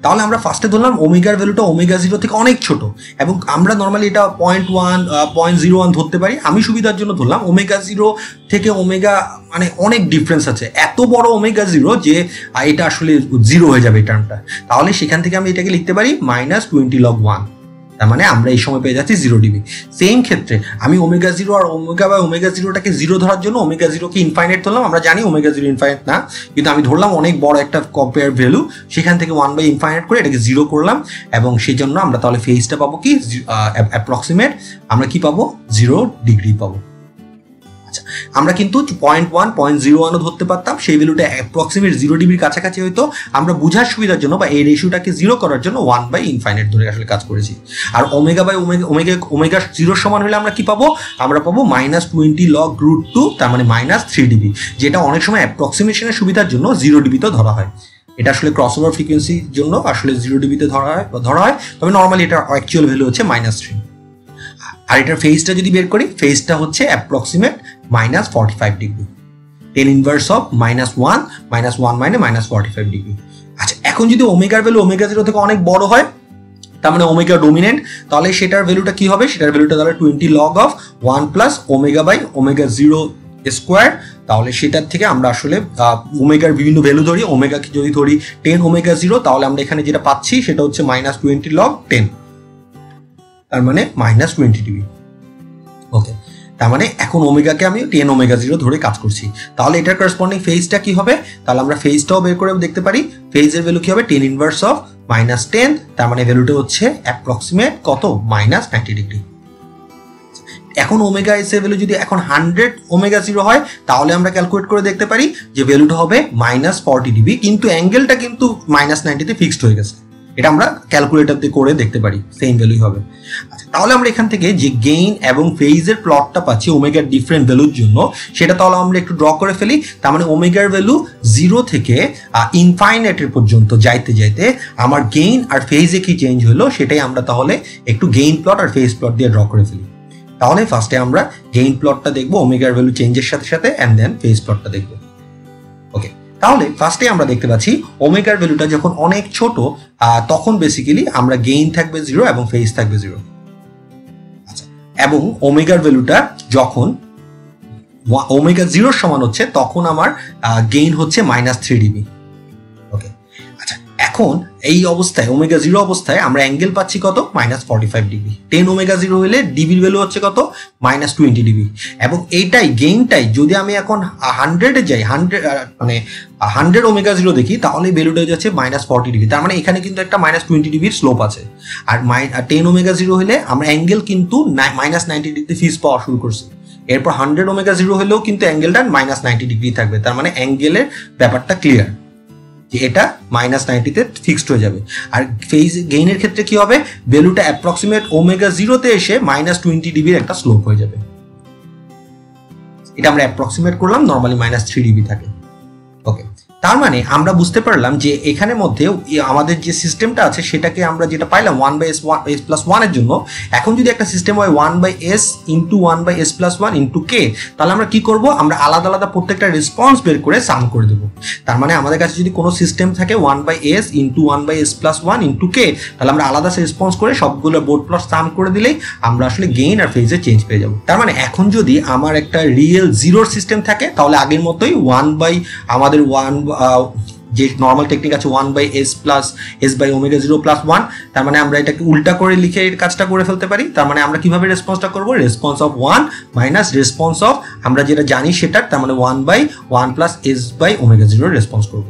তাহলে আমরা ফার্স্টে ধরলাম ওমেগার ভ্যালুটা ওমেগা জিরো থেকে অনেক ছোট, এবং আমরা নর্মালি এটা 0.1 0.01 ধরতে পারি। আমি সুবিধার জন্য ধরলাম ওমেগা জিরো থেকে ওমেগা মানে অনেক ডিফারেন্স আছে, এত বড় ওমেগা জিরো যে এটা আসলে জিরো হয়ে যাবে এই টার্মটা। তাহলে সেখান থেকে আমি এটাকে লিখতে পারি মাইনাস 20 log 1। তার মানে আমরা এই সময় পেয়ে যাচ্ছি 0 ডিবি। সেম ক্ষেত্রে আমি ওমেগা জিরো আর ওমেগা বা ওমেগা জিরোটাকে জিরো ধরার জন্য ওমেগা জিরোকে ইনফাইনাইট ধরলাম। আমরা জানি ওমেগা জিরো ইনফাইনাইট না, কিন্তু আমি ধরলাম অনেক বড় একটা কম্পেয়ার ভ্যালু, সেখান থেকে 1/ইনফাইনাইট করে এটাকে জিরো করলাম, এবং সেই জন্য আমরা তাহলে ফেজটা পাবো কি অ্যাপ্রক্সিমেট আমরা কি পাবো? 0 ডিগ্রি পাবো। আচ্ছা, আমরা কিন্তু 0.1 0.01 ধরতে পারতাম, সেই ভ্যালুটা অ্যাপ্রক্সিমেট 0 ডিগ্রির কাছাকাছি হয়তো। আমরা বোঝার সুবিধার জন্য বা এই রেশিওটাকে 0 করার জন্য 1/ইনফাইনাইট ধরে আসলে কাজ করেছি। আর ওমেগা বাই ওমেগা 0 সমান হলে আমরা কি পাবো? আমরা পাবো মাইনাস 20 log √2, তার মানে মাইনাস 3 ডিবি, যেটা অনেক সময় অ্যাপ্রক্সিমেশনের সুবিধার জন্য 0 ডিবিতে ধরা হয়। এটা আসলে ক্রসওভার ফ্রিকোয়েন্সির জন্য আসলে 0 ডিবিতে ধরা হয়, তবে নর্মালি এটা অ্যাকচুয়াল ভ্যালু হচ্ছে -3। আর এটার ফেজটা যদি বের করি, ফেজটা হচ্ছে অ্যাপ্রক্সিমেট -45 ডিগ্রি। 10 ইনভার্স অফ -1 মানে -45 ডিগ্রি। আচ্ছা, এখন যদি ওমেগার ভ্যালু ওমেগা জিরো থেকে অনেক বড় হয়, তার মানে ওমেগা ডোমিনেন্ট, তাহলে সেটার ভ্যালুটা কি হবে? সেটার ভ্যালুটা তাহলে 20 log of 1 plus omega by omega zero square. তাহলে সেটার থেকে আমরা আসলে ওমেগার বিভিন্ন ভ্যালু ধরি। ওমেগাকে যদি ধরি 10 ওমেগা জিরো, তাহলে আমরা এখানে যেটা পাচ্ছি সেটা হচ্ছে -20 log 10, তার মানে -20 ডিগ্রি। ওকে, তার মানে এখন ওমেগাকে আমি 10 ওমেগা জিরো ধরে কাজ করছি। তাহলে এটার করসপন্ডিং ফেজটা কি হবে? তাহলে আমরা ফেজটাও বের করে দেখতে পারি। ফেজের ভ্যালু কি হবে? 10 ইনভার্স অফ -10, তার মানে ভ্যালুটা হচ্ছে অ্যাপ্রক্সিমেট কত? -90 ডিগ্রি। এখন ওমেগা এস এর ভ্যালু যদি এখন 100 ওমেগা জিরো হয়, তাহলে আমরা ক্যালকুলেট করে দেখতে পারি যে ভ্যালুটা হবে -40 ডিগ্রি, কিন্তু অ্যাঙ্গেলটা কিন্তু -90 তে ফিক্সড হয়ে গেছে। এটা আমরা ক্যালকুলেটর দিয়ে করে দেখতে পারি, সেম ভ্যালুই হবে। আচ্ছা, তাহলে আমরা এখান থেকে যে গেইন এবং ফেজের প্লটটা পাচ্ছি ওমেগার ডিফারেন্ট ভ্যালুর জন্য, সেটা তাহলে আমরা একটু ড্র করে ফেলি। তার মানে ওমেগার ভ্যালু 0 থেকে ইনফাইনাইটের পর্যন্ত যাইতে যাইতে আমার গেইন আর ফেজে কি চেঞ্জ হলো সেটাই আমরা তাহলে একটু গেইন প্লট আর ফেজ প্লট দিয়ে ড্র করে ফেলি। তাহলে ফার্স্টে আমরা গেইন প্লটটা দেখবো ওমেগার ভ্যালু চেঞ্জের সাথে সাথে, এন্ড দেন ফেজ প্লটটা দেখবো। ওকে, তাহলে ফার্স্টে আমরা দেখতে পাচ্ছি ওমেগার ভ্যালুটা যখন অনেক ছোট, তখন বেসিক্যালি আমরা গেইন থাকবে 0 এবং ফেজ থাকবে 0। আচ্ছা, এবং ওমেগার ভ্যালুটা যখন ওমেগা 0 সমান হচ্ছে, তখন আমার গেইন হচ্ছে -3 ডিবি। ওকে, আচ্ছা, এখন এই অবস্থায় ওমেগা 0 অবস্থায় আমরা অ্যাঙ্গেল পাচ্ছি কত -45 ডিগ্রি। 10 ওমেগা 0 হলে ডিবির ভ্যালু হচ্ছে কত -20 ডিগ্রি। এবং এইটাই গেইনটাই যদি আমি এখন 100 এ যাই, 100 মানে 100 ওমেগা 0 দেখি, তাহলে ভ্যালুটা হয়ে যাচ্ছে -40 ডিগ্রি। তার মানে এখানে কিন্তু একটা -20 ডিগ্রির স্লোপ আছে। আর 10 ওমেগা 0 হলে আমরা অ্যাঙ্গেল কিন্তু -90 ডিগ্রিতে ফিজ পাওয়া শুরু করছি। এরপর 100 ওমেগা 0 হলেও কিন্তু অ্যাঙ্গেলটা -90 ডিগ্রি থাকবে। তার মানে অ্যাঙ্গেলের ব্যাপারটা ক্লিয়ার যে এটা -90 তে ফিক্সড হয়ে যাবে। আর ফেজ গেইনের ক্ষেত্রে কি হবে, ভ্যালুটা অ্যাপ্রক্সিমেট ওমেগা 0 তে এসে -20 ডিগ্রির একটা স্লোপ হয়ে যাবে। এটা আমরা অ্যাপ্রক্সিমেট করলাম, নরমালি -3 ডিগ্রি থাকে। ওকে, তার মানে আমরা বুঝতে পারলাম যে এখানের মধ্যে আমাদের যে সিস্টেমটা আছে সেটাকে আমরা যেটা পাইলাম 1/s+1 এর জন্য, এখন যদি একটা সিস্টেম হয় 1/s × 1/s+1 × k, তাহলে আমরা কি করব, আমরা আলাদা আলাদা প্রত্যেকটা রেসপন্স বের করে সাম করে দেব। তার মানে আমাদের কাছে যদি কোনো সিস্টেম থাকে 1/s × 1/s+1 × k, তাহলে আমরা আলাদা রেসপন্স করে সবগুলো বোর্ড প্লট সাম করে দিলেই আমরা আসলে গেইন আর ফেজে চেঞ্জ পেয়ে যাব। তার মানে এখন যদি আমার একটা রিয়েল জিরোর সিস্টেম থাকে, তাহলে আগের মতোই আমাদের যে নর্মাল টেকনিক আছে 1/s+s/ওমেগা 0 + 1, তার মানে আমরা এটাকে উল্টা করে লিখে এই কাজটা করে ফেলতে পারি। তার মানে আমরা কিভাবে রেসপন্সটা করব, response of 1 minus response of আমরা যেটা জানি সেটার, তার মানে 1/1 + s/ওমেগা 0 রেসপন্স করব।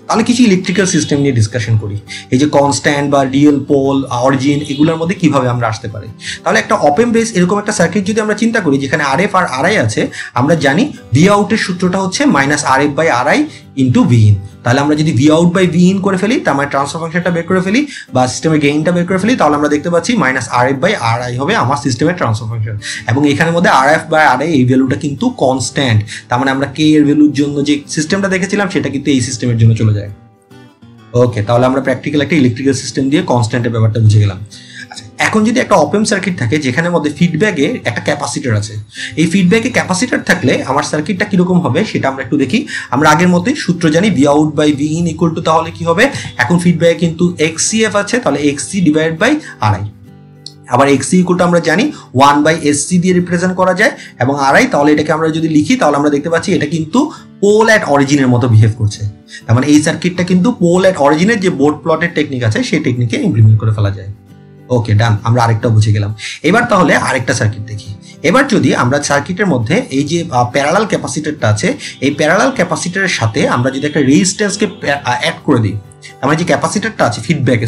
তাহলে কিছু ইলেকট্রিক্যাল সিস্টেম নিয়ে ডিসকাশন করি, এই যে কনস্ট্যান্ট বা রিয়েল পোল, অরিজিন, এগুলোর মধ্যে কিভাবে আমরা আসতে পারি। তাহলে একটা ওপেন বেস এরকম একটা সার্কিট যদি আমরা চিন্তা করি যেখানে RF আর RI আছে, আমরা জানি ভি আউটের সূত্রটা হচ্ছে -RF/RI × Vin। তাহলে আমরা যদি ভি আউট বাই Vin করে ফেলি, তার মানে ট্রান্সফার ফাংশনটা বের করে ফেলি বা সিস্টেমের গেইনটা বের করে ফেলি, তাহলে আমরা দেখতে পাচ্ছি -RF/RI হবে আমার সিস্টেমের ট্রান্সফার ফাংশন। এবং এখানের মধ্যে RF/RI এই ভ্যালুটা কিন্তু কনস্ট্যান্ট, তার মানে আমরা কে এর ভ্যালুর জন্য যে সিস্টেমটা দেখেছিলাম সেটা কিন্তু এই সিস্টেমের জন্য চলে যায়। ওকে, তাহলে আমরা প্র্যাকটিক্যাল একটা ইলেকট্রিক্যাল সিস্টেম দিয়ে কনস্ট্যান্টের ব্যাপারটা বুঝে গেলাম। এখন যদি একটা ওপেন সার্কিট থাকে যেখানের মধ্যে ফিডব্যাকে একটা ক্যাপাসিটর আছে, এই ফিডব্যাকে ক্যাপাসিটর থাকলে আমার সার্কিটটা কিরকম হবে সেটা আমরা একটু দেখি। আমরা আগের মতোই সূত্র জানি ভি আউট বাই Vin = তাহলে কি হবে, এখন ফিডব্যাকে কিন্তু XCF আছে, তাহলে XC/RI। আবার XC = আমরা জানি 1/SC দিয়ে রিপ্রেজেন্ট করা যায়, এবং RI, তাহলে এটাকে আমরা যদি লিখি তাহলে আমরা দেখতে পাচ্ছি এটা কিন্তু পোল অ্যাট অরিজিনের মতো বিহেভ করছে। তার মানে এই সার্কিটটা কিন্তু পোল অ্যাট অরিজিনের যে বোর্ড প্লটের টেকনিক আছে সেই টেকনিকে ইমপ্লিমেন্ট করে ফেলা যায়। ওকে, ডান, আমরা আরেকটা বুঝে গেলাম। এবার তাহলে আরেকটা সার্কিট দেখি। এবার যদি আমরা সার্কিটের মধ্যে এই যে প্যারালাল ক্যাপাসিটরটা আছে, এই প্যারালাল ক্যাপাসিটরের সাথে আমরা যদি একটা রেজিস্ট্যান্সকে অ্যাড করে দিই, আমার যে ক্যাপাসিটরটা আছে ফিডব্যাকে,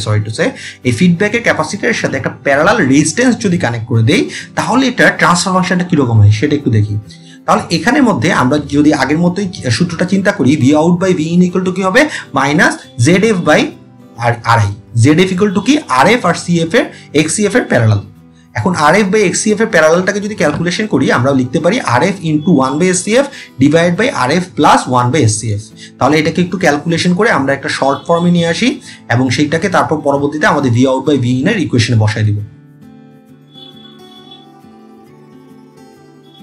এই ফিডব্যাকের ক্যাপাসিটরের সাথে একটা প্যারালাল রেজিস্ট্যান্স যদি কানেক্ট করে দেই, তাহলে এটা ট্রান্সফার ফাংশনটা কিরকম হয় সেটা একটু দেখি। তাহলে এখানের মধ্যে আমরা যদি আগের মতোই সূত্রটা চিন্তা করি, ভি আউট বাই Vin = কি হবে, -ZF/RI। ZF = কি, RF আর CF এর XCF এর প্যারালাল। এখন RF/XCF এর প্যারালালটাকে যদি ক্যালকুলেশন করি, আমরা লিখতে পারি RF × 1/SCF / RF + 1/SCF। তাহলে এটাকে একটু ক্যালকুলেশন করে আমরা একটা শর্ট ফর্মে নিয়ে আসি এবং সেইটাকে তারপর পরবর্তীতে আমাদের ভি আউট বাই Vin এর ইকুয়েশনে বসাই দিব।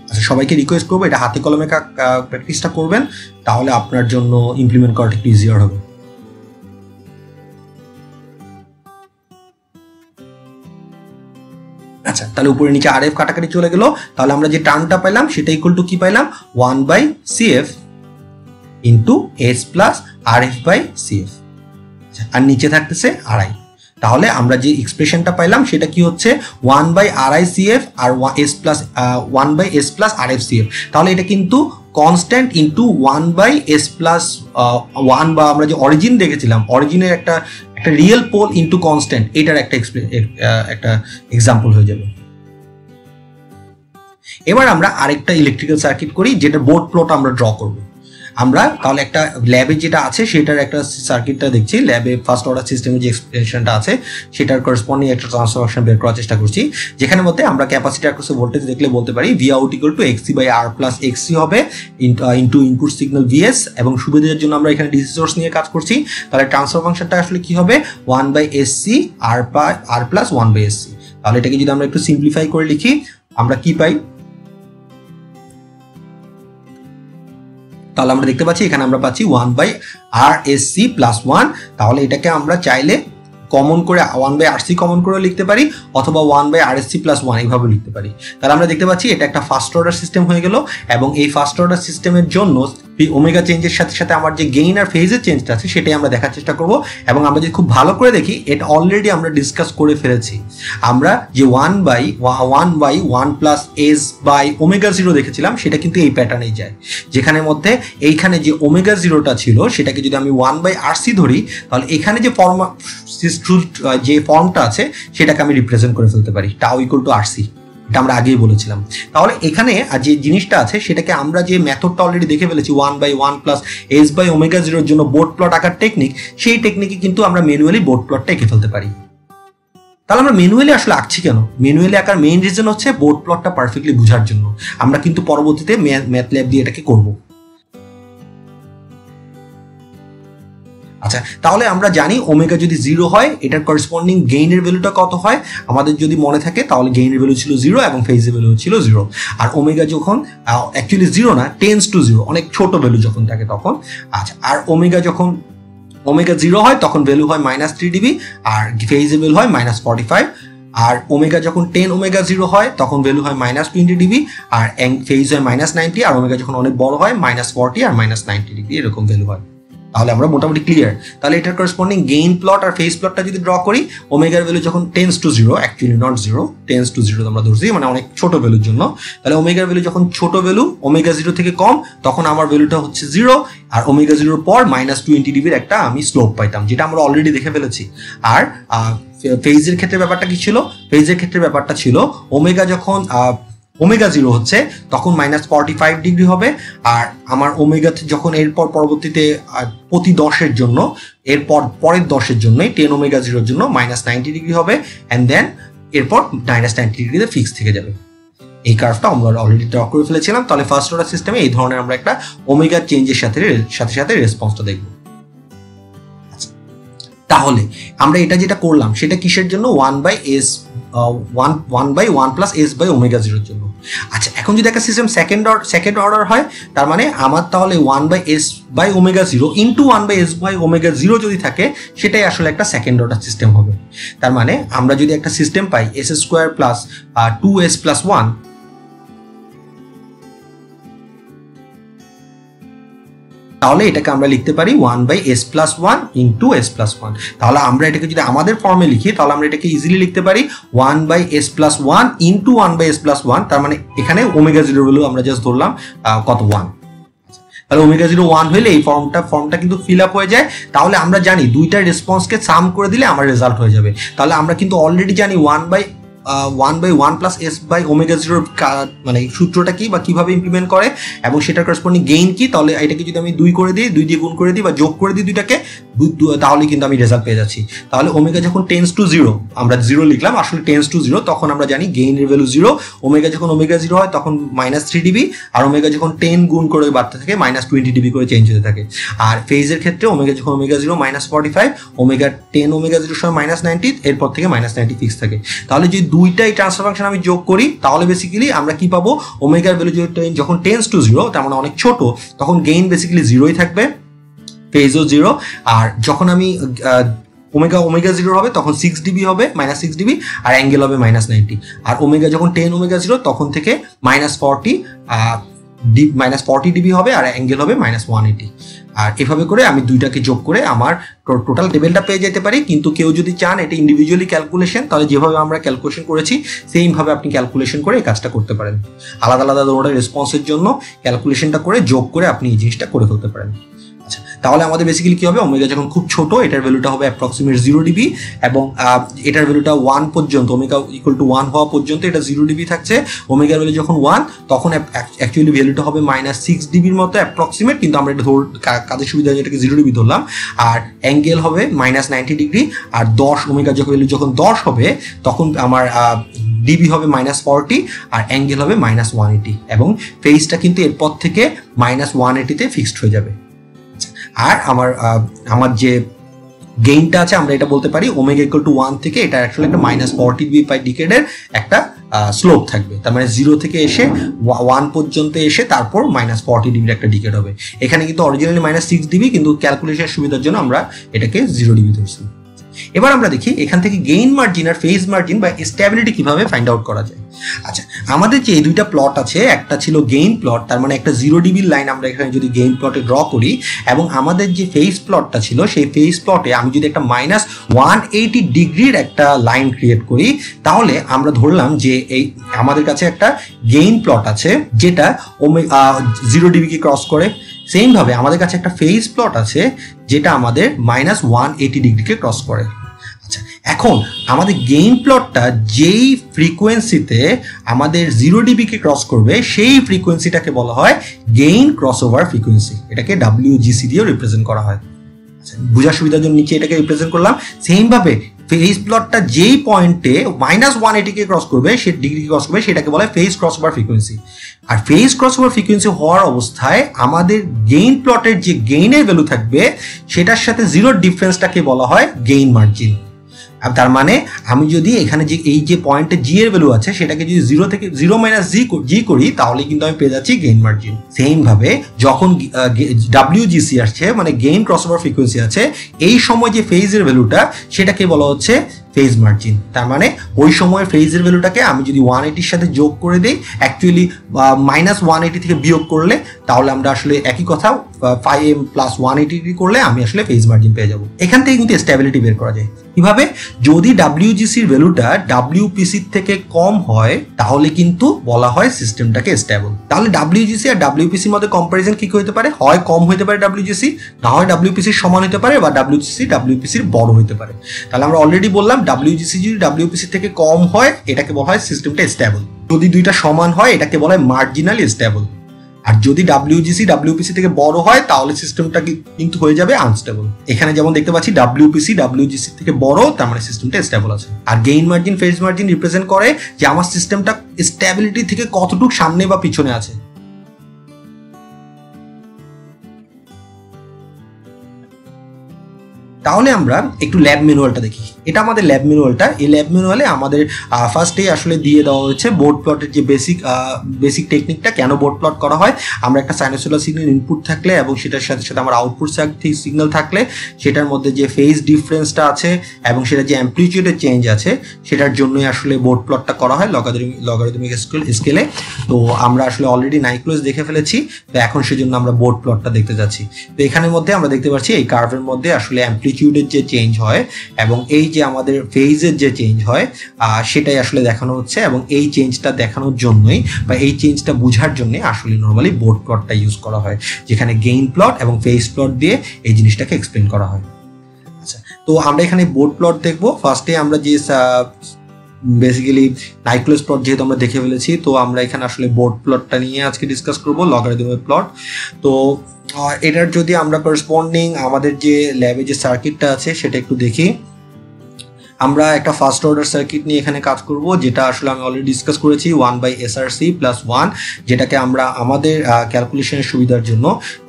আচ্ছা, সবাইকে রিকোয়েস্ট করবো এটা হাতে কলমে প্র্যাকটিসটা করবেন, তাহলে আপনার জন্য ইমপ্লিমেন্ট করাটা একটু ইজিয়ার হবে। আচ্ছা, তাহলে উপরে নিচে RF কাটাকাটি চলে গেল। তাহলে আমরা যে টার্মটা পাইলাম সেটা = কি পাইলাম, 1/CF × S+RF/CF, আর নিচে থাকতেছে RI। তাহলে আমরা যে এক্সপ্রেশনটা পাইলাম সেটা কি হচ্ছে 1/RICF আর 1/S+RF/CF। তাহলে এটা কিন্তু কনস্ট্যান্ট × 1/S+1, বা আমরা যে অরিজিন দেখেছিলাম অরিজিনের একটা রিয়েল পোল × কনস্ট্যান্ট, এটার একটা এক্সাম্পল হয়ে যাবে। এবার আমরা আরেকটা ইলেকট্রিক্যাল সার্কিট করি যেটা বোর্ড প্লট আমরা ড্র করব। আমরা তাহলে একটা ল্যাবে যেটা আছে সেটার একটা সার্কিটটা দেখছি, ল্যাবে ফার্স্ট অর্ডার সিস্টেমের যে এক্সপ্রেশনটা আছে সেটার করসপন্ডিং একটা ট্রান্সফার ফাংশন বের করার চেষ্টা করছি, যেখানে মধ্যে আমরা ক্যাপাসিটর অ্যাক্রস ভোল্টেজ দেখলে বলতে পারি ভি আউট = XC/R + XC হবে ইনটু ইনপুট সিগন্যাল VS, এবং সুবিধার জন্য আমরা এখানে ডিসি সোর্স নিয়ে কাজ করছি। তাহলে ট্রান্সফার ফাংশনটা আসলে কি হবে, 1/SC R + 1/SC। তাহলে এটাকে যদি আমরা একটু সিম্পলিফাই করে লিখি, আমরা কি পাই, তাহলে আমরা দেখতে পাচ্ছি এখানে আমরা পাচ্ছি 1/RSC + 1। তাহলে এটাকে আমরা চাইলে কমন করে 1/RC কমন করে লিখতে পারি, অথবা 1/RSC + 1 এইভাবে লিখতে পারি। তাহলে আমরা দেখতে পাচ্ছি এটা একটা ফার্স্ট অর্ডার সিস্টেম হয়ে গেল, এবং এই ফার্স্ট অর্ডার সিস্টেমের জন্য ওমেগা চেঞ্জের সাথে সাথে আমার যে গেইন আর ফেজের চেঞ্জটা আছে সেটাই আমরা দেখার চেষ্টা করব। এবং আমরা যদি খুব ভালো করে দেখি, এটা অলরেডি আমরা ডিসকাস করে ফেলেছি। আমরা যে 1/1 plus s by omega zero দেখেছিলাম সেটা কিন্তু এই প্যাটার্নেই যায়, যেখানে মধ্যে এইখানে যে ওমেগা জিরোটা ছিল সেটাকে যদি আমি 1/RC ধরি, তাহলে এখানে যে ফর্মটা আছে সেটাকে আমি রিপ্রেজেন্ট করে ফেলতে পারি টাউ ইকুয়াল টু RC। এটা আমরা আগেই বলেছিলাম। তাহলে এখানে যে জিনিসটা আছে সেটাকে আমরা যে মেথডটা অলরেডি দেখে ফেলেছি 1/1 প্লাস এস বাই ওমেগা জিরোর জন্য বোর্ড প্লট আঁকার টেকনিক, সেই টেকনিকে কিন্তু আমরা ম্যানুয়ালি বোর্ড প্লটটা এঁকে ফেলতে পারি। তাহলে আমরা ম্যানুয়ালি আসলে আঁকছি কেন? ম্যানুয়ালি আঁকার মেইন রিজন হচ্ছে বোর্ড প্লটটা পারফেক্টলি বোঝার জন্য। আমরা কিন্তু পরবর্তীতে ম্যাথল্যাব দিয়ে এটাকে করব। আচ্ছা, তাহলে আমরা জানি ওমেগা যদি 0 হয় এটার করেসপন্ডিং গেইনের ভ্যালুটা কত হয়। আমাদের যদি মনে থাকে তাহলে গেইনের ভ্যালু ছিল 0 এবং ফেজের ভ্যালু ছিল 0। আর ওমেগা যখন অ্যাকচুয়ালি 0 না, টেন্স টু 0, অনেক ছোট ভ্যালু যখন থাকে তখন। আচ্ছা, আর ওমেগা যখন ওমেগা 0 হয় তখন ভ্যালু হয় -3 dB আর ফেজের ভ্যালু হয় -45। আর ওমেগা যখন 10 ওমেগা 0 হয় তখন ভ্যালু হয় -20 dB আর ফেজ হয় -90। আর ওমেগা যখন অনেক বড় হয় -40 আর -90 dB এরকম ভ্যালু হয়। তাহলে আমরা মোটামুটি ক্লিয়ার। তাহলে এটার করেসপন্ডিং গেইন প্লট আর ফেজ প্লটটা যদি ড্র করি, ওমেগার ভ্যালু যখন tends to 0, actually not 0, tends to 0 আমরা ধরছি, মানে অনেক ছোট ভ্যালুর জন্য। তাহলে ওমেগার ভ্যালু যখন ছোট ভ্যালু ওমেগা 0 থেকে কম, তখন আমার ভ্যালুটা হচ্ছে 0। আর ওমেগা 0 পর -20 ডিবির একটা আমি স্লোপ পাইতাম, যেটা আমরা অলরেডি দেখে ফেলেছি। আর ফেজের ক্ষেত্রে ব্যাপারটা কি ছিল? ফেজের ক্ষেত্রে ব্যাপারটা ছিল ওমেগা যখন ওমেগা 0 হচ্ছে তখন -45 ডিগ্রি হবে। আর আমার ওমেগাতে যখন এরপর পরবর্তীতে প্রতি 10-এর জন্য, এরপর পরের 10-এর জন্যই 10 ওমেগা 0-এর জন্য -90 ডিগ্রি হবে, অ্যান্ড দেন এরপর -90 ডিগ্রিতে ফিক্স থেকে যাবে। এই কার্ভটা আমরা অলরেডি ড্র করে ফেলেছিলাম। তাহলে ফার্স্ট অর্ডার সিস্টেমে এই ধরনের আমরা একটা ওমেগা চেঞ্জের সাথে সাথে রেসপন্সটা দেখব। তাহলে আমরা এটা যেটা করলাম সেটা কিসের জন্য? 1/1 প্লাস এস বাই ওমেগা 0-এর জন্য। আচ্ছা, এখন যদি একটা সিস্টেম সেকেন্ড অর্ডার হয়, তার মানে আমার তাহলে 1/s by omega 0 into 1/s by omega 0 যদি থাকে, সেটাই আসলে একটা সেকেন্ড অর্ডার সিস্টেম হবে। তার মানে আমরা যদি একটা সিস্টেম পাই s² প্লাস 2s প্লাস 1, তাহলে এটাকে আমরা লিখতে পারি 1/s plus 1 into s plus 1। তাহলে আমরা এটাকে যদি আমাদের ফর্মে লিখি, তাহলে আমরা এটাকে ইজিলি লিখতে পারি 1/s plus 1 into 1/s plus 1। তার মানে এখানে ওমেগা 0 ভ্যালু আমরা জাস্ট ধরলাম কত 1। তাহলে ওমেগা 0 1 হলে এই ফর্মটা কিন্তু ফিল আপ হয়ে যায়। তাহলে আমরা জানি দুইটা রেসপন্সকে সাম করে দিলে আমার রেজাল্ট হয়ে যাবে। তাহলে আমরা কিন্তু অলরেডি জানি 1/1 প্লাস এস বাই ওমেগা 0 মানে সূত্রটা কি বা কিভাবে ইমপ্লিমেন্ট করে এবং সেটার করেসপন্ডিং গেইন কি। তাহলে এটাকে যদি আমি 2 করে দিই, 2 দিয়ে গুণ করে দিই বা যোগ করে দিই দুইটাকে, তাহলে কিন্তু আমি রেজাল্ট পেয়ে যাচ্ছি। তাহলে ওমেগা যখন টেন্স টু 0, আমরা 0 লিখলাম, আসলে টেন্স টু 0, তখন আমরা জানি গেইনের ভ্যালু 0। ওমেগা যখন ওমেগা 0 হয় তখন -3 ডিবি, আর ওমেগা যখন 10 গুণ করে বাড়তে থাকে -20 ডিবি করে চেঞ্জ হতে থাকে। আর ফেজের ক্ষেত্রে ওমেগা যখন ওমেগা 0 -45, ওমেগা 10 ওমেগা 0 সময় -90, এরপর থেকে -90 ফিক্স থাকে। তাহলে যদি দুইটাই ট্রান্সফার ফাংশন আমি যোগ করি, তাহলে বেসিক্যালি আমরা কি পাবো? ওমেগার ভ্যালু যখন টেন্স টু 0, তার মানে অনেক ছোট, তখন গেইন বেসিক্যালি 0ই থাকবে, ফেজও 0। আর যখন আমি ওমেগা 0 হবে তখন 6 ডিবি হবে, -6 ডিবি, আর অ্যাঙ্গেল হবে -90। আর ওমেগা যখন 10 ওমেগা 0 তখন থেকে -40 ডিবি হবে আর অ্যাঙ্গেল হবে -180। আর এভাবে করে আমি দুইটাকে যোগ করে আমার টোটাল টেবিলটা পেয়ে যেতে পারি। কিন্তু কেউ যদি চান এটা ইন্ডিভিজুয়ালি ক্যালকুলেশন, তাহলে যেভাবে আমরা ক্যালকুলেশন করেছি সেইভাবে আপনি ক্যালকুলেশন করে এই কাজটা করতে পারেন। আলাদা আলাদা ধরনের রেসপন্সের জন্য ক্যালকুলেশনটা করে যোগ করে আপনি এই জিনিসটা করে ফেলতে পারেন। আচ্ছা, তাহলে আমাদের বেসিক্যালি কি হবে? ওমেগা যখন খুব ছোট, এটার ভ্যালুটা হবে অ্যাপ্রক্সিমেট 0 ডিবি, এবং এটার ভ্যালুটা 1 পর্যন্ত, ওমেগা ইকুয়াল টু 1 হওয়া পর্যন্ত এটা 0 ডিবি থাকছে। ওমেগার ভ্যালু যখন 1, তখন অ্যাকচুয়ালি ভ্যালুটা হবে -6 ডিবির মতো অ্যাপ্রক্সিমেট, কিন্তু আমরা এটা কাজের সুবিধা যেটাকে 0 ডিবি ধরলাম। আর অ্যাঙ্গেল হবে -90 ডিগ্রি। আর 10 ওমেগা যখন 10 হবে তখন আমার ডিবি হবে -40 আর অ্যাঙ্গেল হবে -180, এবং ফেজটা কিন্তু এরপর থেকে -180-তে ফিক্সড হয়ে যাবে। আর আমার যে গেইনটা আছে, আমরা এটা বলতে পারি ওমেগা ইকুয়াল টু 1 থেকে এটা অ্যাকচুয়ালি একটা -40 ডিবি পাই ডিকেডের একটা স্লোপ থাকবে। তার মানে 0 থেকে এসে 1 পর্যন্ত এসে তারপর -40 ডিবির একটা ডিকেড হবে। এখানে কিন্তু অরিজিনালি -6 ডিবি, কিন্তু ক্যালকুলেশনের সুবিধার জন্য আমরা এটাকে 0 ডিবি ধরছি। এবার আমরা দেখি এখান থেকে গেইন মার্জিন আর ফেজ মার্জিন বা স্টেবিলিটি কিভাবে ফাইন্ড আউট করা যায়। আচ্ছা, আমাদের যে এই দুইটা প্লট আছে, একটা ছিল গেইন প্লট, তার মানে একটা 0 ডিবির লাইন আমরা এখানে যদি গেইন প্লটে ড্র করি, এবং আমাদের যে ফেজ প্লটটা ছিল সেই ফেজ প্লটে আমি যদি একটা -180 ডিগ্রির একটা লাইন ক্রিয়েট করি, তাহলে আমরা ধরলাম যে এই আমাদের কাছে একটা গেইন প্লট আছে যেটা 0 ডিবিকে ক্রস করে। সেম ভাবে আমাদের কাছে একটা ফেজ প্লট আছে যেটা আমাদের -180 ডিগ্রিকে ক্রস করে। আচ্ছা, এখন আমাদের গেইন প্লটটা যেই ফ্রিকোয়েন্সিতে আমাদের 0 ডিবিকে ক্রস করবে সেই ফ্রিকোয়েন্সিটাকে বলা হয় গেইন ক্রসওভার ফ্রিকোয়েন্সি। এটাকে WGC দিয়ে রিপ্রেজেন্ট করা হয়। আচ্ছা, বোঝার সুবিধার জন্য নিচে এটাকে রিপ্রেজেন্ট করলাম। সেম ভাবে ফেজ প্লটটা যেই পয়েন্টে -180 কে ক্রস করবে, সে ডিগ্রিকে ক্রস করবে, সেটাকে বলা হয় ফেজ ক্রসওভার ফ্রিকোয়েন্সি। আর ফেজ ক্রসওভার ফ্রিকোয়েন্সি হওয়ার অবস্থায় আমাদের গেইন প্লটের যে গেইনের ভ্যালু থাকবে সেটার সাথে 0 ডিফারেন্সটাকে বলা হয় গেইন মার্জিন। তার মানে আমি যদি এখানে যে এই যে পয়েন্টে জি এর ভ্যালু আছে সেটাকে যদি 0 থেকে 0 - জি করি, তাহলে কিন্তু আমি পেয়ে যাচ্ছি গেইন মার্জিন। সেম ভাবে যখন WGC আসছে, মানে গেইন ক্রসওভার ফ্রিকোয়েন্সি আছে, এই সময় যে ফেজের ভ্যালুটা সেটাকে বলা হচ্ছে ফেজ মার্জিন। তার মানে ওই সময় ফেজের ভ্যালুটাকে আমি যদি 180 সাথে যোগ করে দিই, অ্যাকচুয়ালি -180 থেকে বিয়োগ করলে, তাহলে আমরা আসলে একই কথা 5m + 180 করলে আমি আসলে ফেজ মার্জিন পেয়ে যাব। এখান থেকে কিন্তু স্টেবিলিটি বের করা যায় কিভাবে? যদি WGCর ভ্যালুটা WPC থেকে কম হয় তাহলে কিন্তু বলা হয় সিস্টেমটাকে স্টেবল। তাহলে WGC আর WPC এর মধ্যে কম্পারিজন কি হতে পারে? হয় কম হতে পারে WGC, না হয় WPC এর সমান হতে পারে, বা WGC WPC এর বড় হতে পারে। তাহলে আমরা অলরেডি বললাম WGC যদি WPC থেকে কম হয় এটাকে বলা হয় সিস্টেমটা স্টেবল। যদি দুইটা সমান হয় এটাকে বলা হয় মার্জিনালি স্টেবল। আর যদি WGC WPC থেকে বড় হয় তাহলে সিস্টেমটা কিন্তু হয়ে যাবে আনস্টেবল। এখানে যেমন দেখতে পাচ্ছি WPC WGC থেকে বড়, তার মানে সিস্টেমটা স্টেবল আছে। আর gain margin phase margin represent করে যে আমার সিস্টেমটা স্টেবিলিটি থেকে কতটুকু সামনে বা পিছনে আছে। তাহলে আমরা একটু ল্যাব ম্যানুয়ালটা দেখি। এটা আমাদের ল্যাব ম্যানুয়ালটা। এই ল্যাব ম্যানুয়ালে আমাদের ফার্স্টেই আসলে দিয়ে দেওয়া হয়েছে বোর্ড প্লটের যে বেসিক টেকনিকটা, কেন বোর্ড প্লট করা হয়। আমরা একটা সাইনোসয়েডাল সিগন্যাল ইনপুট থাকলে এবং সেটার সাথে সাথে আমার আউটপুট সিগন্যাল থাকলে সেটার মধ্যে যে ফেজ ডিফারেন্সটা আছে এবং সেটা যে অ্যাম্প্লিটিউডের চেঞ্জ আছে সেটার জন্যই আসলে বোর্ড প্লটটা করা হয় লগারিদমিক স্কেলে। তো আমরা আসলে অলরেডি নাইক্লোজ দেখে ফেলেছি, তো এখন সেজন্য আমরা বোর্ড প্লটটা দেখতে যাচ্ছি। তো এখানের মধ্যে আমরা দেখতে পাচ্ছি এই কার্ভের মধ্যে আসলে অ্যাম্প্লিটিউডের যে চেঞ্জ হয় এবং এই যে আমাদের ফেজের যে চেঞ্জ হয় সেটাই আসলে দেখানো হচ্ছে, এবং এই চেঞ্জটা দেখানোর জন্যই বা এই চেঞ্জটা বোঝার জন্যই আসলে নর্মালি বোর্ড প্লটটা ইউজ করা হয়, যেখানে গেইন প্লট এবং ফেজ প্লট দিয়ে এই জিনিসটাকে এক্সপ্লেন করা হয়। আচ্ছা, তো আমরা এখানে বোর্ড প্লট দেখবো। ফার্স্টে আমরা যে বেসিক্যালি নাইক্লোজ প্লট যেহেতু আমরা দেখে ফেলেছি, তো আমরা এখানে আসলে বোর্ড প্লটটা নিয়ে আজকে ডিসকাস করবো, লগারিদমিক প্লট। তো এটার যদি আমরা করসপন্ডিং আমাদের যে ল্যাবে যে সার্কিটটা আছে সেটা একটু দেখি। আমরা একটা ফার্স্ট অর্ডার সার্কিট নিয়ে এখানে কাজ করব, যেটা আসলে আমি অলরেডি ডিসকাস করেছি 1/SRC + 1, যেটাকে আমরা আমাদের ক্যালকুলেশনের সুবিধার জন্য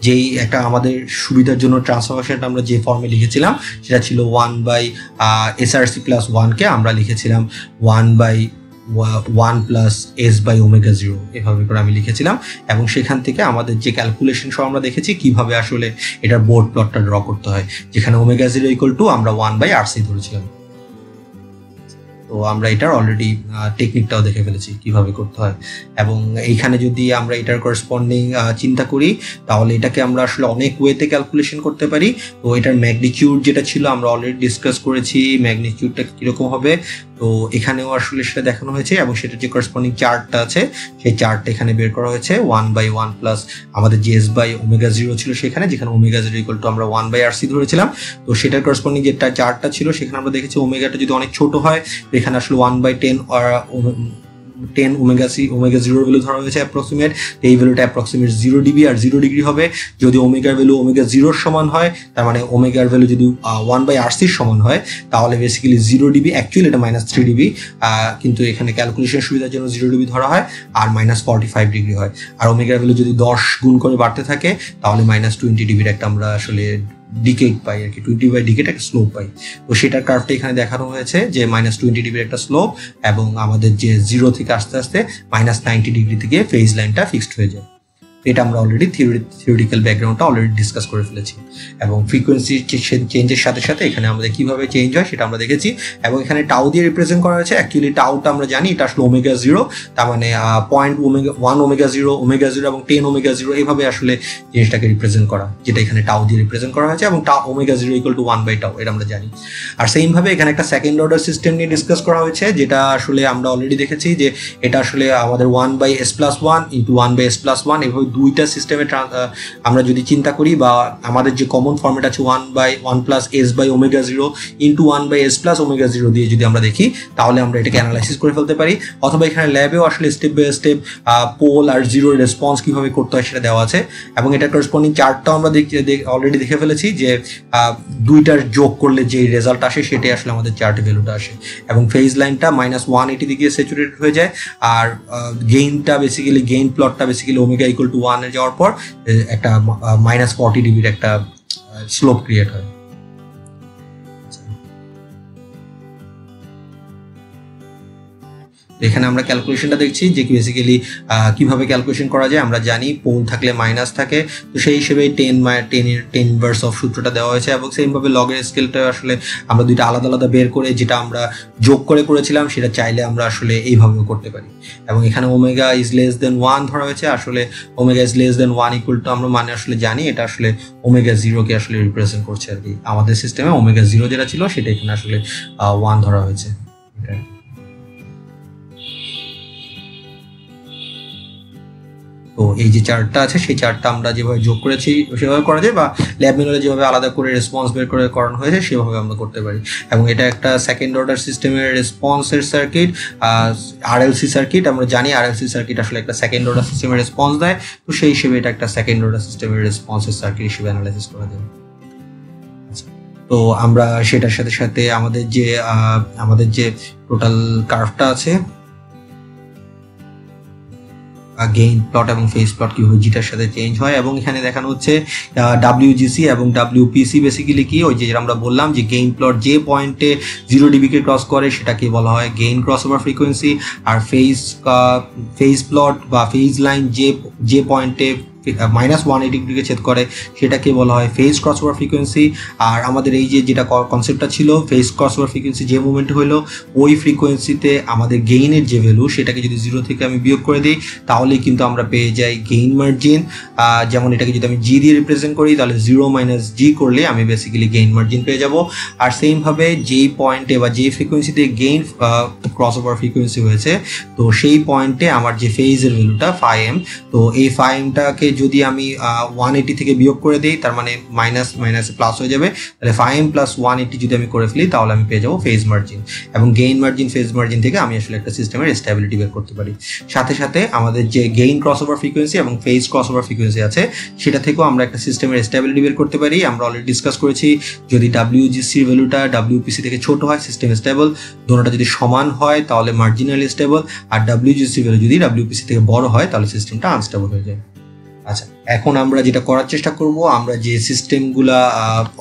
যেই একটা আমাদের সুবিধার জন্য ট্রান্সফরমেশনটা আমরা যে ফর্মে লিখেছিলাম সেটা ছিল 1/SRC + 1 কে আমরা লিখেছিলাম 1/1 + S/ω0, এভাবে করে আমি লিখেছিলাম। এবং সেখান থেকে আমাদের যে ক্যালকুলেশন সহ আমরা দেখেছি কিভাবে আসলে এটার বোর্ড প্লটটা ড্র করতে হয়, যেখানে ω0 আমরা 1/RC ধরেছিলাম। তো আমরা এটার অলরেডি টেকনিকটাও দেখে ফেলেছি কিভাবে করতে হয়। এবং এইখানে যদি আমরা এটার করসপন্ডিং চিন্তা করি তাহলে এটাকে আমরা আসলে অনেক ওয়েতে ক্যালকুলেশন করতে পারি। তো এটার ম্যাগনিটিউড যেটা ছিল আমরা অলরেডি ডিসকাস করেছি, ম্যাগনিটিউডটা কিরকম হবে, তো এখানেও আসলে সেটা দেখানো হয়েছে এবং সেটার যে করসপন্ডিং চার্টটা আছে সেই চার্টটা এখানে বের করা হয়েছে। 1/1 প্লাস আমাদের যে S/ω0 ছিল সেখানে, যেখানে ω0 আমরা 1/RC ধরেছিলাম। তো সেটার করসপন্ডিং যেটা চার্টটা ছিল সেখানে আমরা দেখেছি ওমেগাটা যদি অনেক ছোট হয় এখানে আসলে 1/10 ω0 ভ্যালু ধরা হয়েছে অ্যাপ্রক্সিমেট। এই ভ্যালুটা অ্যাপ্রক্সিমেট 0 ডিবি আর 0 ডিগ্রি হবে। যদি ওমেগার ভ্যালু ω0 সমান হয়, তার মানে ওমেগার ভ্যালু যদি 1/RC সমান হয় তাহলে বেসিক্যালি 0 ডিবি, অ্যাকচুয়ালি এটা -3 ডিবি, কিন্তু এখানে ক্যালকুলেশন সুবিধার জন্য 0 ডিবি ধরা হয়, আর -45 ডিগ্রি হয়। আর ওমেগার ভ্যালু যদি 10 গুণ করে বাড়তে থাকে তাহলে -20 ডিবির একটা আমরা আসলে ডিকেট পাই আর কি, 20/ডিকেট একটা স্লোপ পাই। তো সেটার কার্ভটা এখানে দেখানো হয়েছে যে -20 ডিগ্রির একটা স্লোপ, এবং আমাদের যে 0 থেকে আস্তে আস্তে -90 ডিগ্রি থেকে ফেজ লাইনটা ফিক্সড হয়ে যায়। এটা আমরা অলরেডি থিওরিটিক্যাল ব্যাকগ্রাউন্ডটা অলরেডি ডিসকাস করে ফেলেছি এবং ফ্রিকোয়েন্সি চেঞ্জের সাথে সাথে এখানে আমাদের কিভাবে চেঞ্জ হয় সেটা আমরা দেখেছি এবং এখানে টাউ দিয়ে রিপ্রেজেন্ট করা হয়েছে। অ্যাকচুয়ালি টাউটা আমরা জানি এটা আসলে ওমেগা 0, তার মানে 0.1 ওমেগা 0, ওমেগা 0 এবং 10 ওমেগা 0 এইভাবে আসলে জিনিসটাকে রিপ্রেজেন্ট করা, যেটা এখানে টাউ দিয়ে রিপ্রেজেন্ট করা হয়েছে এবং ওমেগা 0 ইকুয়াল টু 1/টাউ, এটা আমরা জানি। আর সেম ভাবে এখানে একটা সেকেন্ড অর্ডার সিস্টেম নিয়ে ডিসকাস করা হয়েছে, যেটা আসলে আমরা অলরেডি দেখেছি যে এটা আসলে আমাদের 1/s+1 ইন্টু 1/s+1 এভাবে দুইটা সিস্টেমে আমরা যদি চিন্তা করি, বা আমাদের যে কমন ফর্মেট আছে 1/1+s/ওমেগা 0 ইন্টু 1/s+ওমেগা 0 দিয়ে যদি আমরা দেখি, তাহলে আমরা এটাকে অ্যানালাইসিস করে ফেলতে পারি। অথবা এখানে ল্যাবেও আসলে স্টেপ বাই স্টেপ পোল আর জিরোর রেসপন্স কিভাবে করতে হয় সেটা দেওয়া আছে এবং এটা করসপন্ডিং চার্টটাও আমরা অলরেডি দেখে ফেলেছি যে দুইটার যোগ করলে যে রেজাল্ট আসে সেটাই আসলে আমাদের চার্টে ভ্যালুটা আসে এবং ফেজ লাইনটা -180 দিকে স্যাচুরেটেড হয়ে যায় আর গেইনটা বেসিক্যালি গেইন প্লটটা বেসিক্যালি ওমেগা ইকুয়াল টু 1 এ যাওয়ার পর একটা -40 ডিগ্রির একটা স্লোপ ক্রিয়েট হয়। এখানে আমরা ক্যালকুলেশনটা দেখছি যে বেসিক্যালি কিভাবে ক্যালকুলেশন করা যায়। আমরা জানি পোল থাকলে মাইনাস থাকে, তো সেই হিসেবে 10 ইনভার্স অফ সূত্রটা দেওয়া হয়েছে এবং সেমভাবে লগের স্কেলটা আসলে আমরা দুইটা আলাদা আলাদা বের করে যেটা আমরা যোগ করে করেছিলাম সেটা চাইলে আমরা আসলে এইভাবেও করতে পারি। এবং এখানে ওমেগা ইজ লেস দেন 1 ধরা হয়েছে, আসলে omega is less than 1 equal to আমরা মানে আসলে জানি এটা আসলে ওমেগা 0 কে আসলে রিপ্রেজেন্ট করছে আর কি। আমাদের সিস্টেমে ওমেগা 0 যেটা ছিল সেটা এখানে আসলে 1 ধরা হয়েছে। তো এই যে চার্টটা আছে সেই চার্টটা আমরা যেভাবে যোগ করেছি সেভাবে করা যায়, বা ল্যাব ম্যানুয়ালে যেভাবে আলাদা করে রেসপন্স বের করে করানো হয়েছে সেভাবে আমরা করতে পারি। এবং এটা একটা সেকেন্ড অর্ডার সিস্টেমের রেসপন্সের সার্কিট, আরএলসি সার্কিট। আমরা জানি আরএলসি সার্কিট আসলে একটা সেকেন্ড অর্ডার সিস্টেমের রেসপন্স দেয়, তো সেই হিসেবে এটা একটা সেকেন্ড অর্ডার সিস্টেমের রেসপন্সের সার্কিট হিসেবে অ্যানালাইসিস করা যায়। তো আমরা সেটার সাথে সাথে আমাদের যে টোটাল কার্ভটা আছে, গেইন প্লট এবং ফেজ প্লট কিভাবে জিটার সাথে চেঞ্জ হয় এবং এখানে দেখানো হচ্ছে WGC এবং WPC বেসিক্যালি কি, ওই যে আমরা বললাম যে গেইন প্লট যে পয়েন্টে 0 dB কে ক্রস করে সেটাকে বলা হয় গেইন ক্রস ওভার ফ্রিকোয়েন্সি, আর ফেজ প্লট বা ফেজ লাইন যে পয়েন্টে -180 ডিগ্রিকে ছেদ করে সেটাকে বলা হয় ফেজ ক্রস ওভার ফ্রিকোয়েন্সি। আর আমাদের এই যেটা কনসেপ্টটা ছিল ফেজ ক্রস ওভার ফ্রিকোয়েন্সি যে মুভমেন্ট হলো ওই ফ্রিকোয়েন্সিতে আমাদের গেইনের যে ভ্যালু সেটাকে যদি 0 থেকে আমি বিয়োগ করে দিই তাহলেই কিন্তু আমরা পেয়ে যাই গেইন মার্জিন। যেমন এটাকে যদি আমি জি দিয়ে রিপ্রেজেন্ট করি তাহলে 0 - G করলে আমি বেসিক্যালি গেইন মার্জিন পেয়ে যাব। আর সেমভাবে যেই পয়েন্টে বা যেই ফ্রিকোয়েন্সিতে গেইন ক্রস ওভার ফ্রিকোয়েন্সি হয়েছে তো সেই পয়েন্টে আমার যে ফেজের ভ্যালুটা φm, তো এই φmটাকে যদি আমি 180 থেকে বিয়োগ করে দিই তার মানে মাইনাস প্লাস হয়ে যাবে, তাহলে φm + 180 যদি আমি করে ফেলি তাহলে আমি পেয়ে যাবো ফেজ মার্জিন। এবং গেইন মার্জিন ফেজ মার্জিন থেকে আমি আসলে একটা সিস্টেমের স্টেবিলিটি বের করতে পারি। সাথে সাথে আমাদের যে গেইন ক্রসওভার ফ্রিকোয়েন্সি এবং ফেজ ক্রসওভার ফ্রিকোয়েন্সি আছে সেটা থেকেও আমরা একটা সিস্টেমের স্টেবিলিটি বের করতে পারি। আমরা অলরেডি ডিসকাস করেছি যদি WGC এর ভ্যালুটা WPC থেকে ছোট হয় সিস্টেম স্টেবল, দুটোটা যদি সমান হয় তাহলে মার্জিনালি স্টেবল, আর WGC ভ্যালু যদি WPC থেকে বড় হয় তাহলে সিস্টেমটা আনস্টেবল হয়ে যায়। আচ্ছা, এখন আমরা যেটা করার চেষ্টা করব, আমরা যে সিস্টেমগুলা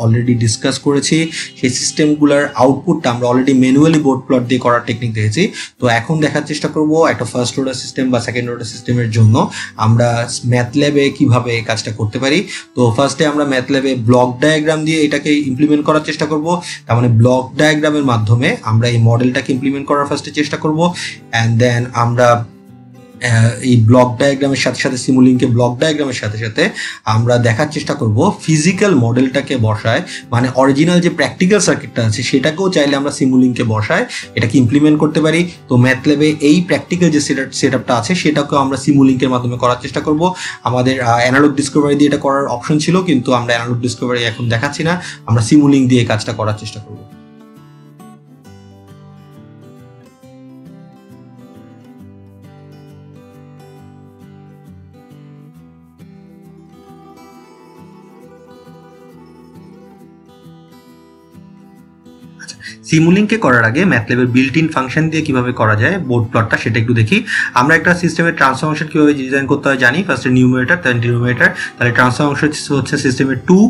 অলরেডি ডিসকাস করেছি সেই সিস্টেমগুলোর আউটপুটটা আমরা অলরেডি ম্যানুয়ালি বোর্ড প্লট দিয়ে করার টেকনিক দেখেছি। তো এখন দেখার চেষ্টা করব একটা ফার্স্ট অর্ডার সিস্টেম বা সেকেন্ড অর্ডার সিস্টেমের জন্য আমরা ম্যাথল্যাবে কিভাবে এই কাজটা করতে পারি। তো ফার্স্টে আমরা ম্যাথল্যাবে ব্লক ডায়াগ্রাম দিয়ে এটাকে ইমপ্লিমেন্ট করার চেষ্টা করব। তার মানে ব্লক ডায়াগ্রামের মাধ্যমে আমরা এই মডেলটাকে ইমপ্লিমেন্ট করার ফার্স্টে চেষ্টা করব, অ্যান্ড দেন আমরা এই ব্লক ডায়াগ্রামের সাথে সাথে সিমুলিংকে ব্লক ডায়াগ্রামের সাথে সাথে আমরা দেখার চেষ্টা করব ফিজিক্যাল মডেলটাকে বসায়, মানে অরিজিনাল যে প্র্যাকটিক্যাল সার্কিটটা আছে সেটাকেও চাইলে আমরা সিমুলিংকে বসায় এটাকে ইমপ্লিমেন্ট করতে পারি। তো ম্যাথল্যাবে এই প্র্যাকটিক্যাল যে সেটআপটা আছে সেটাকেও আমরা সিমুলিংকের মাধ্যমে করার চেষ্টা করব। আমাদের অ্যানালগ ডিসকভারি দিয়ে এটা করার অপশন ছিল, কিন্তু আমরা অ্যানালগ ডিসকভারি এখন দেখাচ্ছি না, আমরা সিমুলিং দিয়ে কাজটা করার চেষ্টা করব। সিমুলিংকে করার আগে ম্যাথল্যাবের বিল্ট ইন ফাংশন দিয়ে কিভাবে করা যায় বোর্ড প্লটটা সেটা একটু দেখি। আমরা একটা সিস্টেমের ট্রান্সফার ফাংশন কিভাবে ডিজাইন করতে হয় জানি, ফার্স্টে নিউমারেটর দেন ডিনোমিনেটর, তাহলে ট্রান্সফার ফাংশন হচ্ছে সিস্টেমের 2।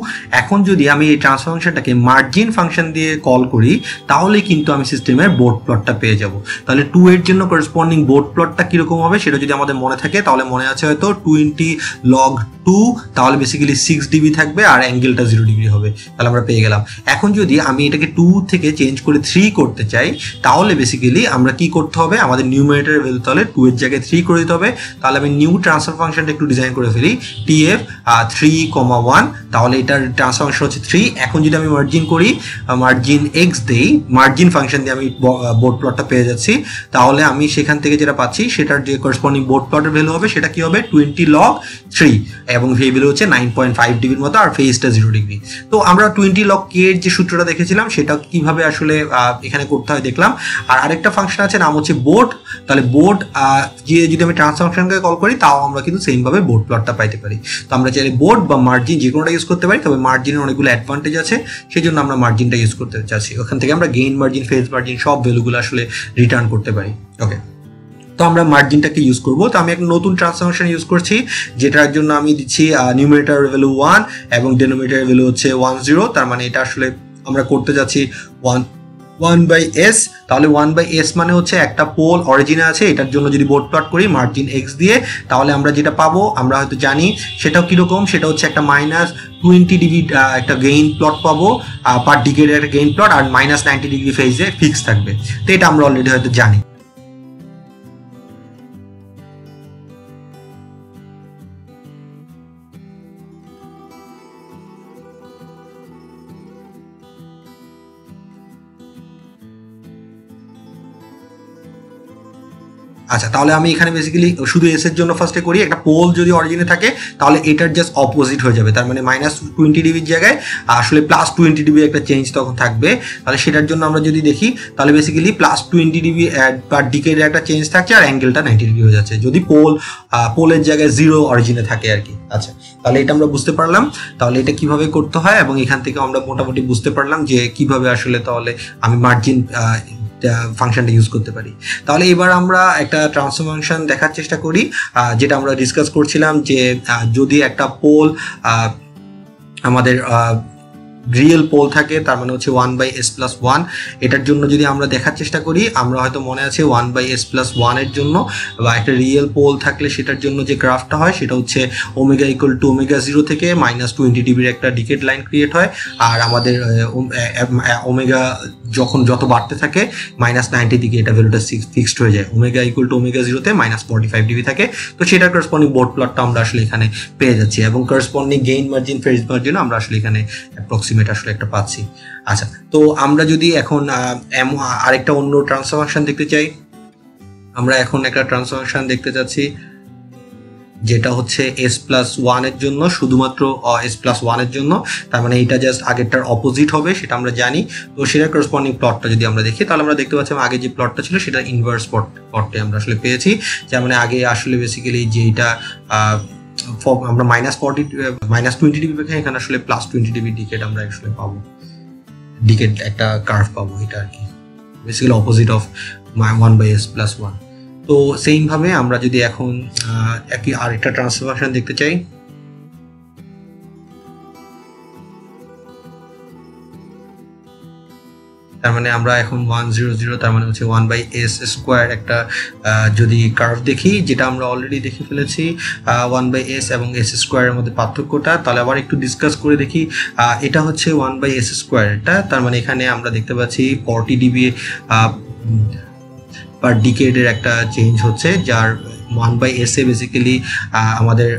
এখন যদি আমি এই ট্রান্সফার ফাংশনটাকে মার্জিন ফাংশন দিয়ে কল করি তাহলে কিন্তু আমি সিস্টেমের বোর্ড প্লটটা পেয়ে যাব। তাহলে 2 এর জন্য করসপন্ডিং বোর্ড প্লটটা কিরকম হবে সেটা যদি আমাদের মনে থাকে তাহলে মনে আছে হয়তো 20 log 2, তাহলে বেসিক্যালি 6 ডিবি থাকবে আর অ্যাঙ্গেলটা 0 ডিগ্রি হবে, তাহলে আমরা পেয়ে গেলাম। এখন যদি আমি এটাকে 2 থেকে চেঞ্জ করে 3 করতে চাই তাহলে বেসিক্যালি আমরা কি করতে হবে, আমাদের নিউমারেটরের ভ্যালু তাহলে 2 এর জায়গায় 3 করে দিতে হবে। তাহলে আমি নিউ ট্রান্সফার ফাংশনটা একটু ডিজাইন করে ফেলি, tf 3,1, তাহলে এটার ট্রান্সফার ফাংশন হচ্ছে 3। এখন যদি আমি মার্জিন করি, মার্জিন এক্স দেই, মার্জিন ফাংশন দিয়ে আমি বোর্ড প্লটটা পেয়ে যাচ্ছি। তাহলে আমি সেখান থেকে যেটা পাচ্ছি সেটার যে করসপন্ডিং বোর্ড প্লটের ভ্যালু হবে সেটা কি হবে 20 log 3 এবং ভি ভ্যালু হচ্ছে 9.5 ডিগ্রির মতো আর ফেজটা 0 ডিগ্রি। তো আমরা 20 log k এর যে সূত্রটা দেখেছিলাম সেটা কিভাবে আসলে এখানে করতে হয় দেখলাম। আর আরেকটা ফাংশন আছে নাম হচ্ছে বোর্ড, তাহলে বোর্ড যে যদি আমি ট্রান্সফার ফাংশনকে কল করি তাও আমরা কিন্তু সেম ভাবে বোর্ড প্লটটা পাইতে পারি। তো আমরা চাইলে বোর্ড বা মার্জিন যে কোনোটা ইউজ করতে পারি, তবে মার্জিনের অনেকগুলো অ্যাডভান্টেজ আছে সেই জন্য আমরা মার্জিনটা ইউজ করতে চাচ্ছি। ওখান থেকে আমরা গেইন মার্জিন, ফেজ মার্জিন সব ভ্যালুগুলো আসলে রিটার্ন করতে পারি। ওকে, তো আমরা মার্জিনটাকে ইউজ করব। তো আমি একটা নতুন ট্রান্সফরমেশন ইউজ করছি যেটার জন্য আমি দিচ্ছি নিউমারেটরের ভ্যালু 1 এবং ডেনোমিনেটরের ভ্যালু হচ্ছে 10, তার মানে এটা আসলে আমরা করতে যাচ্ছি 1/s। তাহলে 1/s মানে হচ্ছে একটা পোল অরিজিনে আছে, এটার জন্য যদি বোর্ড প্লট করি মার্জিন এক্স দিয়ে তাহলে আমরা যেটা পাবো আমরা হয়তো জানি সেটাও কিরকম, সেটা হচ্ছে একটা -20 ডিগ্রি একটা গেইন প্লট পাবো পার ডিকেডের একটা গেইন প্লট, আর -90 ডিগ্রি ফেজে ফিক্স থাকবে। তো এটা আমরা অলরেডি হয়তো জানি। আচ্ছা, তাহলে আমি এখানে বেসিক্যালি শুধু এস এর জন্য ফার্স্টে করি, একটা পোল যদি অরিজিনে থাকে তাহলে এটার জাস্ট অপোজিট হয়ে যাবে, তার মানে -20 ডিবির জায়গায় আসলে +20 ডিবি একটা চেঞ্জ তখন থাকবে। তাহলে সেটার জন্য আমরা যদি দেখি তাহলে বেসিক্যালি +20 ডিবি পার ডিকেডে একটা চেঞ্জ থাকছে আর অ্যাঙ্গেলটা 90 ডিগ্রি হয়ে যাচ্ছে যদি পোলের জায়গায় 0 অরিজিনে থাকে আর কি। আচ্ছা, তাহলে এটা আমরা বুঝতে পারলাম তাহলে এটা কিভাবে করতে হয়, এবং এখান থেকে আমরা মোটামুটি বুঝতে পারলাম যে কিভাবে আসলে তাহলে আমি মার্জিন ফাংশনটা ইউজ করতে পারি। তাহলে এবার আমরা একটা ট্রান্সফার ফাংশন দেখার চেষ্টা করি যেটা আমরা ডিসকাস করছিলাম যে যদি একটা পোল আমাদের রিয়েল পোল থাকে তার মানে হচ্ছে 1/s+1, এটার জন্য যদি আমরা দেখার চেষ্টা করি আমরা হয়তো মনে আছে 1/s+1 এর জন্য বা একটা রিয়েল পোল থাকলে সেটার জন্য যে গ্রাফটা হয় সেটা হচ্ছে ওমেগা = ω0 থেকে -20 ডিগ্রির একটা ডিকেড লাইন ক্রিয়েট হয়, আর আমাদের ওমেগা যখন যত বাড়তে থাকে -90 দিকে এটা ভ্যালুটা ফিক্সড হয়ে যায়, ওমেগা = ω0 তে -45 ডিগ্রি থাকে। তো সেটার করসপন্ডিং বোর্ড প্লটটা আমরা আসলে এখানে পেয়ে যাচ্ছি এবং corresponding gain margin, phase margin আমরা আসলে এখানে অ্যাপ্রক্সিমেট আসলে একটা পাচ্ছি। আচ্ছা, তো আমরা যদি এখন আরেকটা অন্য ট্রান্সফার ফাংশন দেখতে চাই, আমরা এখন একটা ট্রান্সফার ফাংশন দেখতে চাচ্ছি যেটা হচ্ছে s+1 এর জন্য, শুধুমাত্র s+1 এর জন্য, তার মানে এটা জাস্ট আগেরটার অপোজিট হবে সেটা আমরা জানি। তো সেটার করসপন্ডিং প্লটটা যদি আমরা দেখি তাহলে আমরা দেখতে পাচ্ছি আগে যে প্লটটা ছিল সেটা ইনভার্স প্লটে আমরা আসলে পেয়েছি, যার মানে আগে আসলে বেসিক্যালি যে এটা আমরা -20 ডিবি পেয়ে এখানে আসলে +20 ডিবি ডিকেড আমরা আসলে পাবো, ডিকেড একটা কার্ভ পাবো, এটা আর কি বেসিক্যালি অপোজিট অফ 1/s+1। তো সেম ভাবে আমরা যদি এখন আরেকটা ট্রান্সফার ফাংশন দেখতে চাই, তার মানে আমরা এখন 100 তার মানে হচ্ছে 1/s² একটা যদি কার্ভ দেখি যেটা আমরা অলরেডি দেখে ফেলেছি 1/s এবং s² এর মধ্যে পার্থক্যটা, তাহলে আবার একটু ডিসকাস করে দেখি। এটা হচ্ছে 1/s² এটা, তার মানে এখানে আমরা দেখতে পাচ্ছি 40 ডিবি পার ডিকেডের একটা চেঞ্জ হচ্ছে, যার 1/s এ বেসিক্যালি আমাদের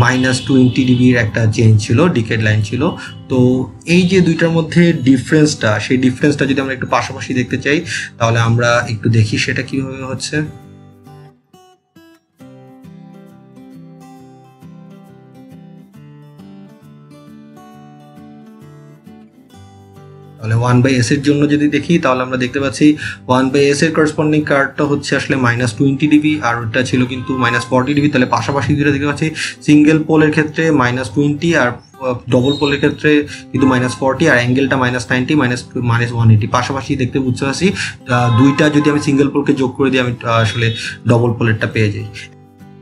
-20 ডিবির একটা চেঞ্জ ছিল, ডিকেড লাইন ছিল। তো এই যে দুইটার মধ্যে ডিফারেন্সটা, সেই ডিফারেন্সটা যদি আমরা একটু পাশাপাশি দেখতে চাই তাহলে আমরা একটু দেখি সেটা কিভাবে হচ্ছে। তাহলে 1/s এর জন্য যদি দেখি তাহলে আমরা দেখতে পাচ্ছি 1/s এর করসপন্ডিং কার্ডটা হচ্ছে আসলে -20 dB, আর ওটা ছিল কিন্তু -40 dB। তাহলে পাশাপাশি দুটো দেখতে পাচ্ছি, সিঙ্গেল পোলের ক্ষেত্রে -20 আর ডবল পোলের ক্ষেত্রে কিন্তু -40, আর অ্যাঙ্গেলটা -90 -180 পাশাপাশি দেখতে বুঝতে পারছি। দুইটা যদি আমি সিঙ্গেল পোলকে যোগ করে দিই আমি আসলে ডবল পোলেরটা পেয়ে যাই।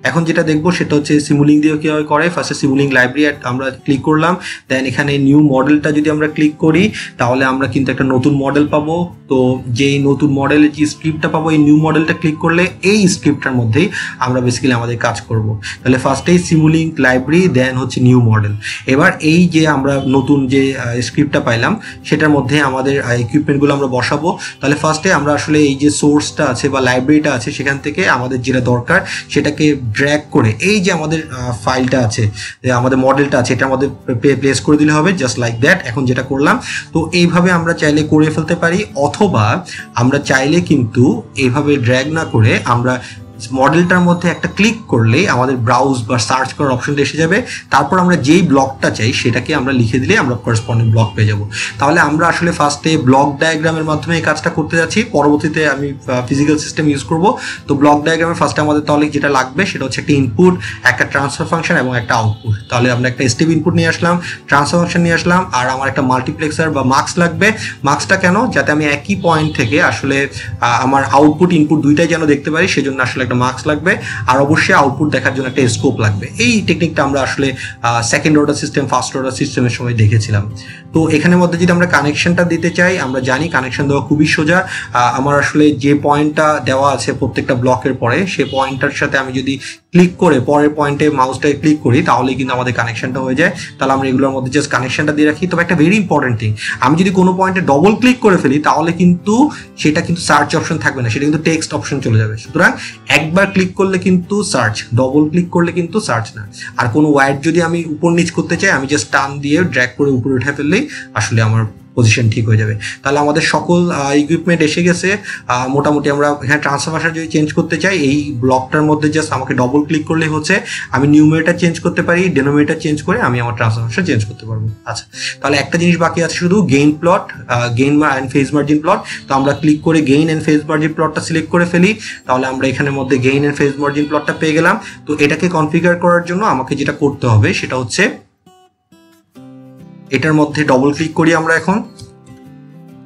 এখন যেটা দেখবো সেটা হচ্ছে সিমুলিং দিয়ে কীভাবে করে। ফার্স্টে সিমুলিং লাইব্রেরি আমরা ক্লিক করলাম, দেন এখানে নিউ মডেলটা যদি আমরা ক্লিক করি তাহলে আমরা কিন্তু একটা নতুন মডেল পাবো। তো যেই নতুন মডেলের যে স্ক্রিপ্টটা পাবো, এই নিউ মডেলটা ক্লিক করলে এই স্ক্রিপ্টটার মধ্যেই আমরা বেসিক্যালি আমাদের কাজ করব। তাহলে ফার্স্টেই সিমুলিং লাইব্রেরি, দেন হচ্ছে নিউ মডেল। এবার এই যে আমরা নতুন যে স্ক্রিপ্টটা পাইলাম সেটার মধ্যে আমাদের ইকুইপমেন্টগুলো আমরা বসাবো। তাহলে ফার্স্টে আমরা আসলে এই যে সোর্সটা আছে বা লাইব্রেরিটা আছে সেখান থেকে আমাদের যেটা দরকার সেটাকে ড্র্যাগ করে এই যে আমাদের ফাইলটা আছে, আমাদের মডেলটা আছে, এটা আমাদের প্লেস করে দিলে হবে, জাস্ট লাইক দ্যাট। এখন যেটা করলাম, তো এইভাবে আমরা চাইলে করে ফেলতে পারি, অথবা আমরা চাইলে কিন্তু এইভাবে ড্র্যাগ না করে আমরা মডেলটার মধ্যে একটা ক্লিক করলেই আমাদের ব্রাউজ বা সার্চ করার অপশনটা এসে যাবে। তারপর আমরা যেই ব্লকটা চাই সেটাকে আমরা লিখে দিলে আমরা করসপন্ডিং ব্লক পেয়ে যাব। তাহলে আমরা আসলে ফার্স্টে ব্লক ডায়াগ্রামের মাধ্যমে এই কাজটা করতে যাচ্ছি, পরবর্তীতে আমি ফিজিক্যাল সিস্টেম ইউজ করব। তো ব্লক ডায়াগ্রামে ফার্স্টে আমাদের তাহলে যেটা লাগবে সেটা হচ্ছে একটা ইনপুট, একটা ট্রান্সফার ফাংশন এবং একটা আউটপুট। তাহলে আমরা একটা স্টেপ ইনপুট নিয়ে আসলাম, ট্রান্সফার ফাংশন নিয়ে আসলাম, আর আমার একটা মাল্টিপ্লেক্সার বা মার্কস লাগবে। মার্কসটা কেন? যাতে আমি একই পয়েন্ট থেকে আসলে আমার আউটপুট ইনপুট দুইটাই যেন দেখতে পারি, সেজন্য আসলে মার্কস লাগবে। আর অবশ্যই আউটপুট দেখার জন্য একটা স্কোপ লাগবে। এই টেকনিকটা আমরা আসলে second order system, first order সিস্টেমের সময় দেখেছিলাম। তো এখানের মধ্যে যদি আমরা কানেকশনটা দিতে চাই, আমরা জানি কানেকশন দেওয়া খুবই সোজা। আমার আসলে যে পয়েন্টটা দেওয়া আছে প্রত্যেকটা ব্লকের পরে, সে পয়েন্টটার সাথে আমি যদি ক্লিক করে পরের পয়েন্টে মাউসটাকে ক্লিক করি তাহলে কিন্তু আমাদের কানেকশনটা হয়ে যায়। তাহলে আমরা এগুলোর মধ্যে জাস্ট কানেকশনটা দিয়ে রাখি। তবে একটা ভেরি ইম্পর্টেন্ট থিং, আমি যদি কোনো পয়েন্টে ডবল ক্লিক করে ফেলি তাহলে কিন্তু সেটা কিন্তু সার্চ অপশন থাকবে না, সেটা কিন্তু টেক্সট অপশন চলে যাবে। সুতরাং একবার ক্লিক করলে কিন্তু সার্চ, ডবল ক্লিক করলে কিন্তু সার্চ না। আর কোনো ওয়ার্ড যদি আমি উপর নিচ করতে চাই, আমি জাস্ট টান দিয়ে ড্র্যাগ করে উপরে উঠে ফেললেই আসলে আমার পজিশন ঠিক হয়ে যাবে। তাহলে আমাদের সকল ইকুইপমেন্ট এসে গেছে মোটামুটি। আমরা এখানে ট্রান্সফার ফাংশন যদি চেঞ্জ করতে চাই, এই ব্লকটার মধ্যে জাস্ট আমাকে ডবল ক্লিক করলেই হচ্ছে। আমি নিউমারেটর চেঞ্জ করতে পারি, ডেনোমিনেটর চেঞ্জ করে আমি আমার ট্রান্সফার ফাংশন চেঞ্জ করতে পারবো। আচ্ছা, তাহলে একটা জিনিস বাকি আছে শুধু, gain plot, gain and phase margin plot. তো আমরা ক্লিক করে গেইন অ্যান্ড ফেজ মার্জিন প্লটটা সিলেক্ট করে ফেলি। তাহলে আমরা এখানের মধ্যে গেইন অ্যান্ড ফেজ মার্জিন প্লটটা পেয়ে গেলাম। তো এটাকে কনফিগার করার জন্য আমাকে যেটা করতে হবে সেটা হচ্ছে এটার মধ্যে ডবল ক্লিক করি আমরা। এখন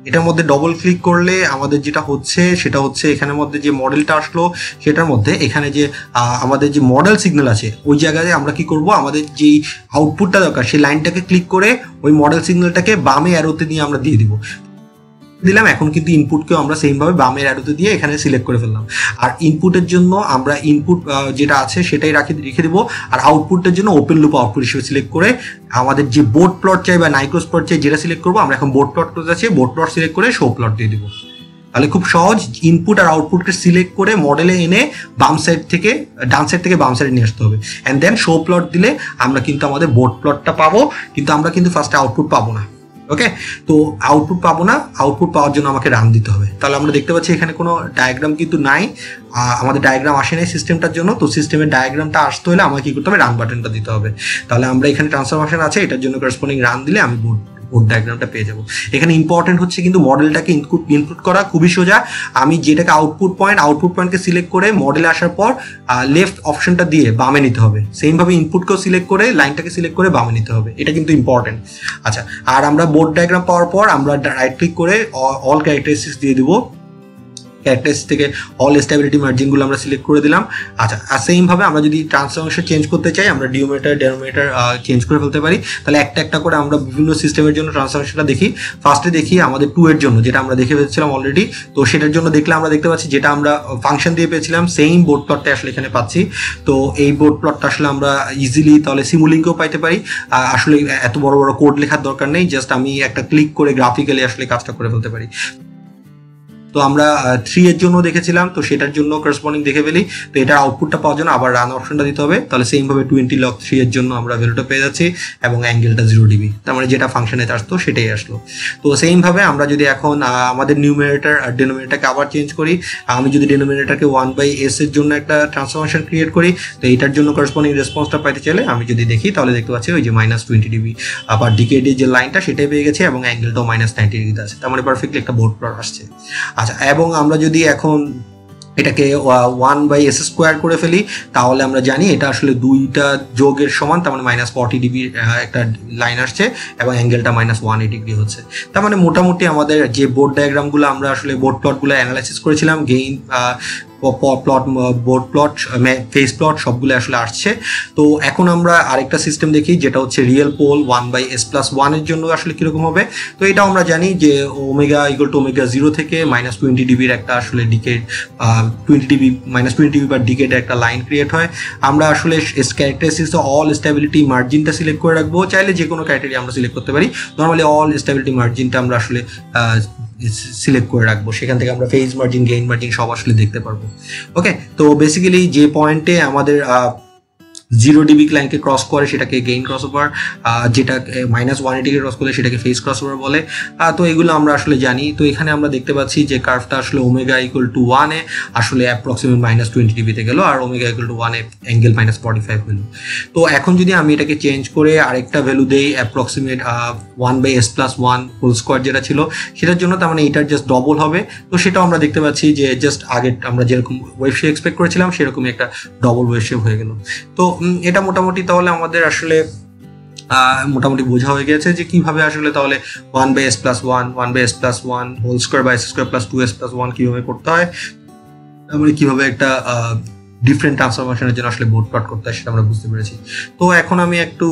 এটার মধ্যে ডবল ক্লিক করলে আমাদের যেটা হচ্ছে সেটা হচ্ছে এখানের মধ্যে যে মডেলটা আসলো সেটার মধ্যে এখানে যে আমাদের যে মডেল সিগন্যাল আছে ওই জায়গায় আমরা কি করব, আমাদের যেই আউটপুটটা দরকার সেই লাইনটাকে ক্লিক করে ওই মডেল সিগন্যালটাকে বামে অ্যারোতে নিয়ে আমরা দিয়ে দিব দিলাম। এখন কিন্তু ইনপুটকেও আমরা সেমভাবে বামের অ্যারোতে দিয়ে এখানে সিলেক্ট করে ফেললাম। আর ইনপুটের জন্য আমরা ইনপুট যেটা আছে সেটাই রেখে দেবো, আর আউটপুটের জন্য ওপেন লুপ আউটপুট হিসেবে সিলেক্ট করে আমাদের যে বোর্ড প্লট চাই বা নাইক্রোস প্লট চাই যেটা সিলেক্ট করবো, আমরা এখন বোর্ড প্লট করতে যাচ্ছি, বোর্ড প্লট সিলেক্ট করে শো প্লট দিয়ে দিব। তাহলে খুব সহজ, ইনপুট আর আউটপুটকে সিলেক্ট করে মডেলে এনে বাম সাইড থেকে ডান সাইড থেকে বাম সাইডে নিয়ে আসতে হবে, অ্যান্ড দেন শো প্লট দিলে আমরা কিন্তু আমাদের বোর্ড প্লটটা পাবো, কিন্তু আমরা কিন্তু ফার্স্টে আউটপুট পাবো না। ওকে, তো আউটপুট পাবো না, আউটপুট পাওয়ার জন্য আমাকে রান দিতে হবে। তাহলে আমরা দেখতে পাচ্ছি এখানে কোনো ডায়াগ্রাম কিন্তু নাই, আমাদের ডায়াগ্রাম আসে নাই সিস্টেমটার জন্য। তো সিস্টেমের ডায়াগ্রামটা আসতে হলে আমাকে কি করতে হবে, রান বাটনটা দিতে হবে। তাহলে আমরা এখানে ট্রান্সফরমেশন আছে, এটার জন্য করসপন্ডিং রান দিলে আমি বোর্ড ডায়াগ্রামটা পেয়ে যাবো। এখানে ইম্পর্টেন্ট হচ্ছে কিন্তু মডেলটাকে ইনপুট করা খুবই সোজা। আমি যেটাকে আউটপুট পয়েন্টকে সিলেক্ট করে মডেলে আসার পর লেফট অপশনটা দিয়ে বামে নিতে হবে, সেমভাবে ইনপুটকেও সিলেক্ট করে লাইনটাকে সিলেক্ট করে বামে নিতে হবে, এটা কিন্তু ইম্পর্টেন্ট। আচ্ছা, আর আমরা বোর্ড ডায়াগ্রাম পাওয়ার পর আমরা রাইট ক্লিক করে অল ক্যারেক্টারিস্টিক্স দিয়ে দিব। ক্যারেক্টারিস্টিক্স থেকে অল স্টেবিলিটি মার্জিনগুলো আমরা সিলেক্ট করে দিলাম। আচ্ছা, আর সেমভাবে আমরা যদি ট্রান্সফরমেশন চেঞ্জ করতে চাই, আমরা ডিনোমিনেটর ডেনোমিনেটর চেঞ্জ করে ফেলতে পারি। তাহলে একটা একটা করে আমরা বিভিন্ন সিস্টেমের জন্য ট্রান্সফরমেশনটা দেখি। ফার্স্টে দেখি আমাদের 2 এর জন্য, যেটা আমরা দেখে ফেলেছিলাম অলরেডি। তো সেটার জন্য দেখলে আমরা দেখতে পাচ্ছি যেটা আমরা ফাংশন দিয়ে পেয়েছিলাম সেম বোর্ড প্লটটা আসলে এখানে পাচ্ছি। তো এই বোর্ড প্লটটা আসলে আমরা ইজিলি তাহলে সিমুলিংকেও পাইতে পারি। আসলে এত বড় বড় কোড লেখার দরকার নেই, জাস্ট আমি একটা ক্লিক করে গ্রাফিক্যালি আসলে কাজটা করে ফেলতে পারি। তো তো আমরা 3 এর জন্য দেখেছিলাম, তো সেটার জন্য করসপন্ডিং দেখে ফেলি। তো এটার আউটপুটটা পাওয়ার জন্য আবার রান অপশনটা দিতে হবে, তাহলে সেম ভাবে 20 log 3 এর জন্য আমরা ভ্যালুটা পেয়ে যাচ্ছি এবং অ্যাঙ্গেলটা 0 ডিবি, তার মানে যেটা ফাংশনে আসতো সেটাই আসলো। তো সেম ভাবে আমরা যদি এখন আমাদের নিউমারেটর আর ডেনোমিনেটরকে আবার চেঞ্জ করি, আমি যদি ডেনোমিনেটরকে 1/s এর জন্য একটা ট্রান্সফরমেশন ক্রিয়েট করি, তো এইটার জন্য করসপন্ডিং রেসপন্সটা পাইতে চাইলে আমি যদি দেখি তাহলে দেখতে পাচ্ছি ওই যে -20 ডিবি আবার ডিকেডের যে লাইনটা সেটাই পেয়ে গেছে এবং অ্যাঙ্গেলটাও -90 ডিগ্রিতে আছে, তার মানে পারফেক্টলি একটা বোর্ড প্লট আসছে। আচ্ছা, এবং আমরা যদি এখন এটাকে 1/s² করে ফেলি, তাহলে আমরা জানি এটা আসলে দুইটা যোগের সমান, তার মানে -40 ডিগ্রি একটা লাইন আসছে এবং অ্যাঙ্গেলটা -180 ডিগ্রি হচ্ছে। তার মানে মোটামুটি আমাদের যে বোর্ড ডায়াগ্রামগুলো আমরা আসলে বোর্ড প্লটগুলো অ্যানালাইসিস করেছিলাম, gain plot, board plot, face plot সবগুলো আসলে আসছে। তো এখন আমরা আরেকটা সিস্টেম দেখি যেটা হচ্ছে রিয়েল পোল 1/s+1 এর জন্য আসলে কিরকম হবে। তো এটাও আমরা জানি যে ওমেগা ইকুয়াল টু ওমেগা 0 থেকে -20 ডিবির একটা আসলে ডিকেড 20 ডিবি -20 ডিবি বা ডিকেডে একটা লাইন ক্রিয়েট হয়। আমরা আসলে ক্যারেক্টারিস্টিক্স অল স্টেবিলিটি মার্জিনটা সিলেক্ট করে রাখবো, চাইলে যে কোনো ক্রাইটেরিয়া আমরা সিলেক্ট করতে পারি। নর্মালি অল স্টেবিলিটি মার্জিনটা আমরা আসলে সিলেক্ট করে রাখবো, সেখান থেকে আমরা ফেজ মার্জিন, গেইন মার্জিন সব আসলে দেখতে পারবো। ওকে, তো বেসিক্যালি যে পয়েন্টে আমাদের 0 ডিবি লাইনকে ক্রস করে সেটাকে গেইন ক্রস ওভার, যেটা -180 ক্রস করলে সেটাকে ফেজ ক্রস ওভার বলে। তো এগুলো আমরা আসলে জানি। তো এখানে আমরা দেখতে পাচ্ছি যে কার্ভটা আসলে ওমেগা ইকুয়াল টু 1 এ আসলে অ্যাপ্রক্সিমেট -20 ডিবিতে গেল আর ওমেগা ইকুয়াল টু 1 এ অ্যাঙ্গেল -45 হলো। তো এখন যদি আমি এটাকে চেঞ্জ করে আরেকটা ভ্যালু দেই অ্যাপ্রক্সিমেট 1/s+1 হোল স্কোয়ার যেটা ছিল সেটার জন্য, তার মানে এটার জাস্ট ডবল হবে। তো সেটাও আমরা দেখতে পাচ্ছি যে জাস্ট আগে আমরা যেরকম ওয়েভ শেপ এক্সপেক্ট করেছিলাম সেরকমই একটা ডবল ওয়েভ শেপ হয়ে গেল। তো এটা মোটামুটি তাহলে আমাদের আসলে মোটামুটি বোঝা হয়ে গেছে যে কিভাবে আসলে তাহলে 1/s+1 হোল স্কোয়ার বা s² + 2s+1 কিভাবে করতে হয়, আমরা কিভাবে একটা ডিফারেন্ট ট্রান্সফরমেশনের জন্য আসলে বোর্ড প্লট করতে হয় সেটা আমরা বুঝতে পেরেছি। তো এখন আমি একটু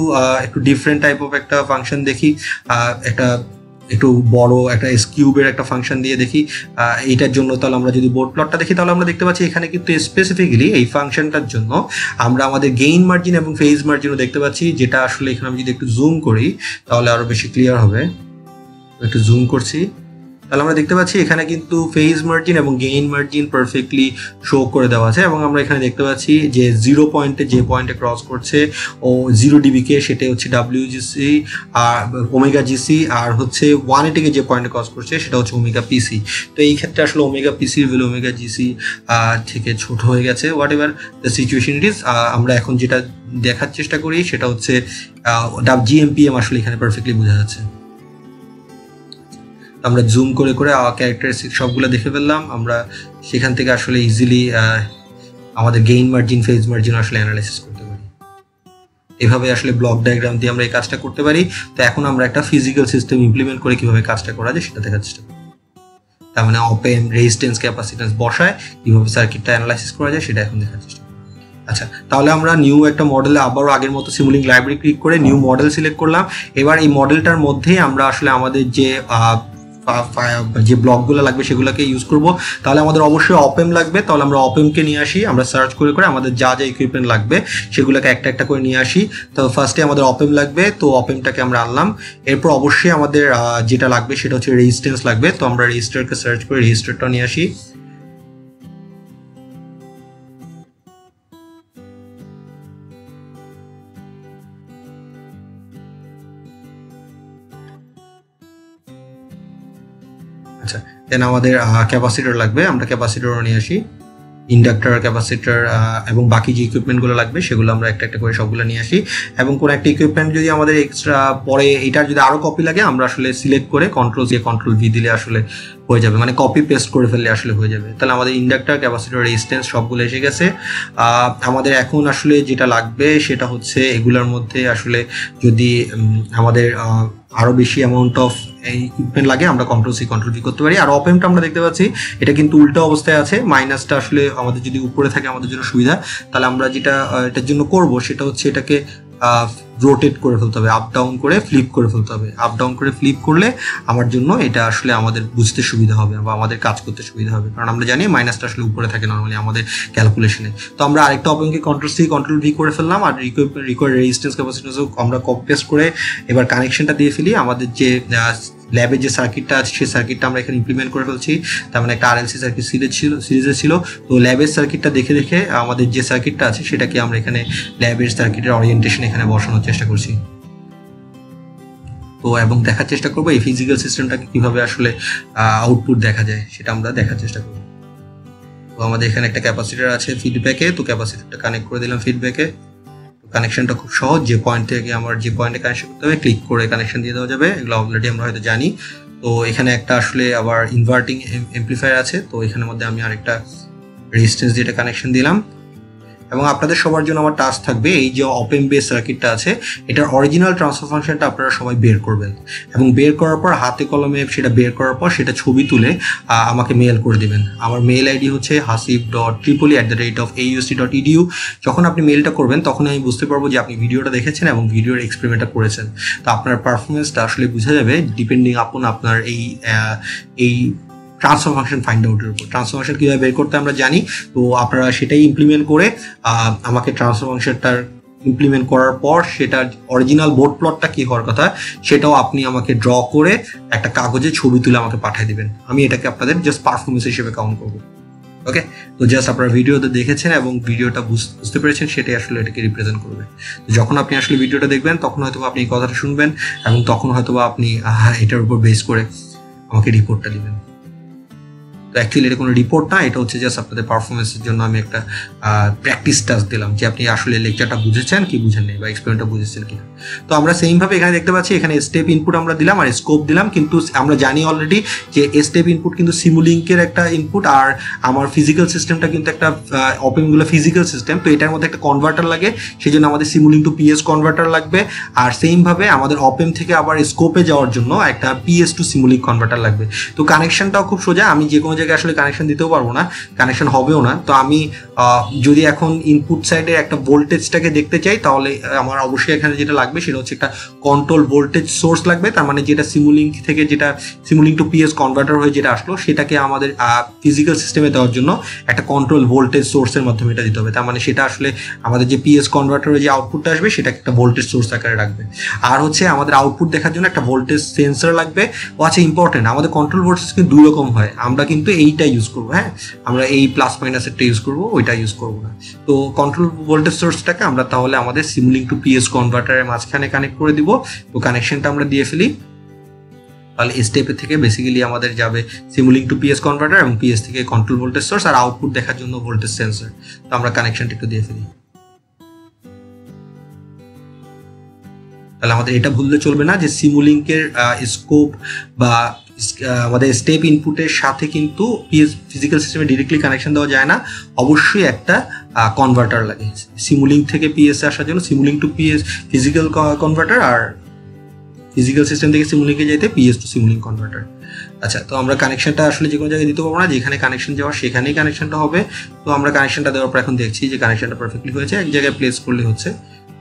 ডিফারেন্ট টাইপ অফ একটা ফাংশন দেখি, একটু বড় একটা এস কিউবের একটা ফাংশন দিয়ে দেখি এইটার জন্য। তাহলে আমরা যদি বোর্ড প্লটটা দেখি তাহলে আমরা দেখতে পাচ্ছি এখানে কিন্তু স্পেসিফিক্যালি এই ফাংশনটার জন্য আমরা আমাদের গেইন মার্জিন এবং ফেজ মার্জিনও দেখতে পাচ্ছি, যেটা আসলে এখানে আমি যদি একটু জুম করি তাহলে আরো বেশি ক্লিয়ার হবে। একটু জুম করছি, তাহলে আমরা দেখতে পাচ্ছি এখানে কিন্তু ফেজ মার্জিন এবং গেইন মার্জিন পারফেক্টলি শো করে দেওয়া আছে এবং আমরা এখানে দেখতে পাচ্ছি যে 0 পয়েন্টে যে পয়েন্টে ক্রস করছে ও 0 ডিবিকে সেটা হচ্ছে WGC আর ওমেগা জিসি, আর হচ্ছে 180 যে পয়েন্টে ক্রস করছে সেটা হচ্ছে ওমেগা পিসি। তো এই ক্ষেত্রে আসলে ওমেগা পিসির ভ্যালু ওমেগা জিসি থেকে ছোট হয়ে গেছে, what ever the situation it is. আমরা এখন যেটা দেখার চেষ্টা করি সেটা হচ্ছে GMPM আসলে এখানে পারফেক্টলি বোঝা যাচ্ছে। আমরা জুম করে ক্যারেক্টারিস্টিক সবগুলো দেখে ফেললাম, আমরা সেখান থেকে আসলে ইজিলি আমাদের গেইন মার্জিন, ফেজ মার্জিন আসলে অ্যানালাইসিস করতে পারি। এভাবে আসলে ব্লক ডায়াগ্রাম দিয়ে আমরা এই কাজটা করতে পারি। তো এখন আমরা একটা ফিজিক্যাল সিস্টেম ইমপ্লিমেন্ট করে কিভাবে কাজটা করা যায় সেটা দেখার চেষ্টা করি। তার মানে অপেম, রেজিস্ট্যান্স, ক্যাপাসিট্যান্স বসায় কিভাবে সার্কিটটা অ্যানালাইসিস করা যায় সেটা এখন দেখার চেষ্টা করি। আচ্ছা, তাহলে আমরা নিউ একটা মডেলে আবারও আগের মতো সিমুলিং লাইব্রেরি ক্লিক করে নিউ মডেল সিলেক্ট করলাম। এবার এই মডেলটার মধ্যেই আমরা আসলে আমাদের যে ব্লকগুলো লাগবে সেগুলোকে ইউজ করব। তাহলে আমাদের অবশ্যই অপেম লাগবে, তাহলে আমরা অপেমকে নিয়ে আসি, আমরা সার্চ করে আমাদের যা যা ইকুইপমেন্ট লাগবে সেগুলোকে একটা একটা করে নিয়ে আসি। তো ফার্স্টে আমাদের অপেম লাগবে, তো অপেমটাকে আমরা আনলাম। এরপর অবশ্যই আমাদের যেটা লাগবে সেটা হচ্ছে রেজিস্ট্যান্স লাগবে, তো আমরা রেজিস্টারকে সার্চ করে রেজিস্টারটা নিয়ে আসি। আচ্ছা, দেন আমাদের ক্যাপাসিটর লাগবে, আমরা ক্যাপাসিটরও নিয়ে আসি। ইন্ডাক্টর, ক্যাপাসিটর এবং বাকি যে ইকুইপমেন্টগুলো লাগবে সেগুলো আমরা একটা একটা করে সবগুলো নিয়ে আসি। এবং কোনো একটা ইকুইপমেন্ট যদি আমাদের এক্সট্রা পরে এটার যদি আরও কপি লাগে আমরা আসলে সিলেক্ট করে Ctrl+C Ctrl+V দিলে আসলে হয়ে যাবে, মানে কপি পেস্ট করে ফেললে আসলে হয়ে যাবে। তাহলে আমাদের ইন্ডাক্টর, ক্যাপাসিটর, রেজিস্ট্যান্স সবগুলো এসে গেছে। আমাদের এখন আসলে যেটা লাগবে সেটা হচ্ছে এগুলোর মধ্যে আসলে যদি আমাদের আরও বেশি অ্যামাউন্ট অফ ইকুইপমেন্ট লাগে আমরা Ctrl+C Ctrl+V করতে পারি। আর অপেমটা আমরা দেখতে পাচ্ছি এটা কিন্তু উল্টো অবস্থায় আছে, মাইনাসটা আসলে আমাদের যদি উপরে থাকে আমাদের জন্য সুবিধা। তাহলে আমরা যেটা এটার জন্য করব সেটা হচ্ছে এটাকে রোটেট করে ফেলতে হবে, আপ ডাউন করে ফ্লিপ করে ফেলতে হবে। আপ ডাউন করে ফ্লিপ করলে আমার জন্য এটা আসলে আমাদের বুঝতে সুবিধা হবে বা আমাদের কাজ করতে সুবিধা হবে, কারণ আমরা জানি মাইনাসটা আসলে উপরে থাকে নর্মালি আমাদের ক্যালকুলেশনে। তো আমরা আরেকটা অপেমকে Ctrl+C Ctrl+V করে ফেললাম, আর রিকোয়ার্ড রেজিস্ট্যান্স, ক্যাপাসিট্যান্স আমরা কপি পেস্ট করে এবার কানেকশনটা দিয়ে ফেলি। আমাদের যে ল্যাবের যে সার্কিটটা আছে সেই সার্কিটটা আমরা এখানে ইমপ্লিমেন্ট করে ফেলছি। তার মানে একটা RLC সার্কিট সিরিজে ছিল। তো ল্যাবের সার্কিটটা দেখে দেখে আমাদের যে সার্কিটটা আছে সেটাকে আমরা এখানে ল্যাবের সার্কিটের ওরিয়েন্টেশন এখানে বসানোর চেষ্টা করছি। তো এবং দেখার চেষ্টা করবো এই ফিজিক্যাল সিস্টেমটাকে কিভাবে আসলে আউটপুট দেখা যায় সেটা আমরা দেখার চেষ্টা করবো। তো আমাদের এখানে একটা ক্যাপাসিটর আছে ফিডব্যাকে, তো ক্যাপাসিটরটা কানেক্ট করে দিলাম ফিডব্যাকে। কানেকশনটা খুব সহজ, যে পয়েন্ট থেকে আমার যে পয়েন্টে কানেকশন করতে হবে ক্লিক করে কানেকশন দিয়ে দেওয়া যাবে, এগুলো অলরেডি আমরা হয়তো জানি। তো এখানে একটা আসলে আবার ইনভার্টিং এমপ্লিফায়ার আছে, তো এখানের মধ্যে আমি আরেকটা রেজিস্ট্যান্স দিয়ে কানেকশন দিলাম। এবং আপনাদের সবার জন্য আমার টাস্ক থাকবে এই যে অপেম বেস সার্কিটটা আছে এটার অরিজিনাল ট্রান্সফার ফাংশনটা আপনারা সবাই বের করবেন, এবং বের করার পর হাতে কলমে সেটা বের করার পর সেটা ছবি তুলে আমাকে মেল করে দিবেন। আমার মেল আইডি হচ্ছে hasif.tripoli@ausc.edu। যখন আপনি মেলটা করবেন তখন আমি বুঝতে পারবো যে আপনি ভিডিওটা দেখেছেন এবং ভিডিওর এক্সপেরিমেন্টটা করেছেন। তো আপনার পারফরমেন্সটা আসলে বোঝা যাবে ডিপেন্ডিং আপন আপনার এই ট্রান্সফার ফাংশন ফাইন্ড আউটের উপর। ট্রান্সফার ফাংশন কীভাবে বের করতে আমরা জানি, তো আপনারা সেটাই ইমপ্লিমেন্ট করে আমাকে ট্রান্সফার ফাংশনটার ইমপ্লিমেন্ট করার পর সেটার অরিজিনাল বোর্ড প্লটটা কী হওয়ার কথা সেটাও আপনি আমাকে ড্র করে একটা কাগজে ছবি তুলে আমাকে পাঠিয়ে দেবেন। আমি এটাকে আপনাদের জাস্ট পারফরমেন্স হিসেবে কাউন্ট করবো। ওকে, তো জাস্ট আপনারা ভিডিওতে দেখেছেন এবং ভিডিওটা বুঝতে পেরেছেন, সেটাই আসলে এটাকে রিপ্রেজেন্ট করবে। তো যখন আপনি আসলে ভিডিওটা দেখবেন তখন হয়তো আপনি এই কথাটা শুনবেন এবং তখন হয়তো আপনি এটার উপর বেস করে আমাকে রিপোর্টটা দিবেন। তো অ্যাকচুয়ালি এটা কোনো রিপোর্ট না, এটা হচ্ছে জাস্ট আপনাদের পারফরমেন্সের জন্য আমি একটা প্র্যাকটিস টাস্ক দিলাম যে আপনি আসলে লেকচারটা বুঝেছেন কি বুঝেন নেই বা এক্সপেরিমেন্টটা বুঝেছেন কিনা। তো আমরা সেমভাবে এখানে দেখতে পাচ্ছি এখানে স্টেপ ইনপুট আমরা দিলাম আর স্কোপ দিলাম, কিন্তু আমরা জানি অলরেডি যে স্টেপ ইনপুট কিন্তু সিমুলিঙ্কের একটা ইনপুট আর আমার ফিজিক্যাল সিস্টেমটা কিন্তু একটা অপেমগুলো ফিজিক্যাল সিস্টেম, তো এটার মধ্যে একটা কনভার্টার লাগে, সেই জন্য আমাদের সিমুলিং টু PS কনভার্টার লাগবে। আর সেমভাবে আমাদের অপেম থেকে আবার স্কোপে যাওয়ার জন্য একটা PS টু সিমুলিং কনভার্টার লাগবে। তো কানেকশনটাও খুব সোজা, আমি যে কোনো জায়গায় আসলে কানেকশন দিতেও পারবো না, কানেকশন হবেও না। তো আমি যদি এখন ইনপুট সাইডে একটা ভোল্টেজটাকে দেখতে চাই তাহলে আমার অবশ্যই এখানে যেটা লাগবে সেটা হচ্ছে একটা কন্ট্রোল ভোল্টেজ সোর্স লাগবে। তার মানে যেটা সিমুলিং থেকে যেটা সিমুলিং টু PS কনভার্টার হয়ে যেটা আসলো সেটাকে আমাদের ফিজিক্যাল সিস্টেমে দেওয়ার জন্য একটা কন্ট্রোল ভোল্টেজ সোর্সের মাধ্যমে এটা দিতে হবে। তার মানে সেটা আসলে আমাদের যে PS কনভার্টারের যে আউটপুটটা আসবে সেটাকে একটা ভোল্টেজ সোর্স আকারে রাখবে। আর হচ্ছে আমাদের আউটপুট দেখার জন্য একটা ভোল্টেজ সেন্সর লাগবে। ও আচ্ছা, ইম্পর্টেন্ট, আমাদের কন্ট্রোল ভোল্টেজ কিন্তু দুই রকম হয়, আমরা কিন্তু এইটা ইউজ করবো, হ্যাঁ আমরা এই প্লাস মাইনাসেরটা ইউজ করবো, ওইটা ইউজ করবো না। তো কন্ট্রোল ভোল্টেজ সোর্সটাকে আমরা তাহলে আমাদের সিমুলিং টু PS কনভার্টারের মাঝখানে কানেক্ট করে দিব। তো কানেকশনটা আমরা দিয়ে ফেলি, তাহলে স্টেপে থেকে বেসিক্যালি আমাদের যাবে সিমুলিং টু PS কনভার্টার এবং PS থেকে কন্ট্রোল ভোল্টেজ সোর্স আর আউটপুট দেখার জন্য ভোল্টেজ সেন্সর। তো আমরা কানেকশনটা একটু দিয়ে ফেলি। তাহলে আমাদের এটা ভুললে চলবে না যে সিমুলিংকের স্কোপ বা আমাদের স্টেপ ইনপুটের সাথে কিন্তু ফিজিক্যাল সিস্টেমে ডিরেক্টলি কানেকশন দেওয়া যায় না, অবশ্যই একটা কনভার্টার লাগে সিমুলিং থেকে PS আসার জন্য, সিমুলিং টু PS ফিজিক্যাল কনভার্টার আর ফিজিক্যাল সিস্টেম থেকে সিমুলিংকে যাইতে PS টু সিমুলিং কনভার্টার। আচ্ছা, তো আমরা কানেকশনটা আসলে যে কোনো জায়গায় দিতে পারবো না, যেখানে কানেকশন যাওয়ার সেখানেই কানেকশনটা হবে। তো আমরা কানেকশনটা দেওয়ার পর এখন দেখছি যে কানেকশনটা পারফেক্টলি হয়েছে, এক জায়গায় প্লেস করলে হচ্ছে।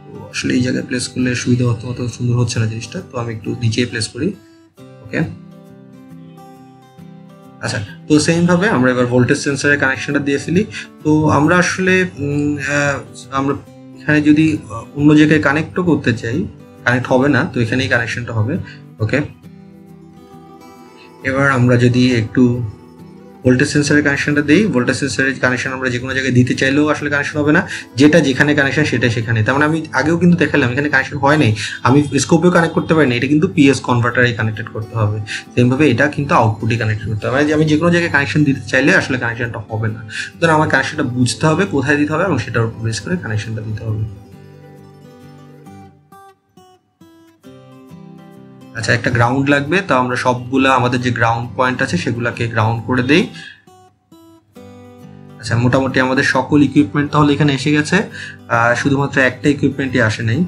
তো আসলে এই জায়গায় প্লেস করলে সুবিধা অত সুন্দর হচ্ছে না জিনিসটা, তো আমি একটু নিচে প্লেস করি। ওকে, আচ্ছা, তো সেম ভাবে আমরা এবার ভোল্টেজ সেন্সরের কানেকশনটা দিয়ে ফেলি। তো আমরা আসলে আমরা এখানে যদি অন্য জায়গায় কানেক্টও করতে চাই কানেক্ট হবে না, তো এখানেই কানেকশনটা হবে। ওকে, এবার আমরা যদি একটু ভোল্টেজ সেন্সরের কানেকশনটা দিই, ভোল্টেজ সেন্সরের কানেকশন আমরা যে কোনো জায়গায় দিতে চাইলেও আসলে কানেকশন হবে না, যেটা যেখানে কানেকশন সেটা সেখানে। তার মানে আমি আগেও কিন্তু দেখালাম এখানে কানেকশন হয় নাই, আমি স্কোপেও কানেক্ট করতে পারি না, এটা কিন্তু PS কনভার্টারেই কানেক্টেড করতে হবে। সেমভাবে এটা কিন্তু আউটপুটই কানেক্ট করতে হবে, আমি যে কোনো জায়গায় কানেকশন দিতে চাইলে আসলে কানেকশনটা হবে না। সুতরাং আমার কানেকশনটা বুঝতে হবে কোথায় দিতে হবে এবং সেটার উপর বেস করে কানেকশনটা দিতে হবে। আচ্ছা, একটা গ্রাউন্ড লাগবে, তো আমরা সবগুলা আমাদের যে গ্রাউন্ড পয়েন্ট আছে সেগুলাকে গ্রাউন্ড করে দেই। আচ্ছা, মোটামুটি আমাদের সকল ইকুইপমেন্ট তাহলে এখানে এসে গেছে, শুধুমাত্র একটা ইকুইপমেন্টই আসে নাই।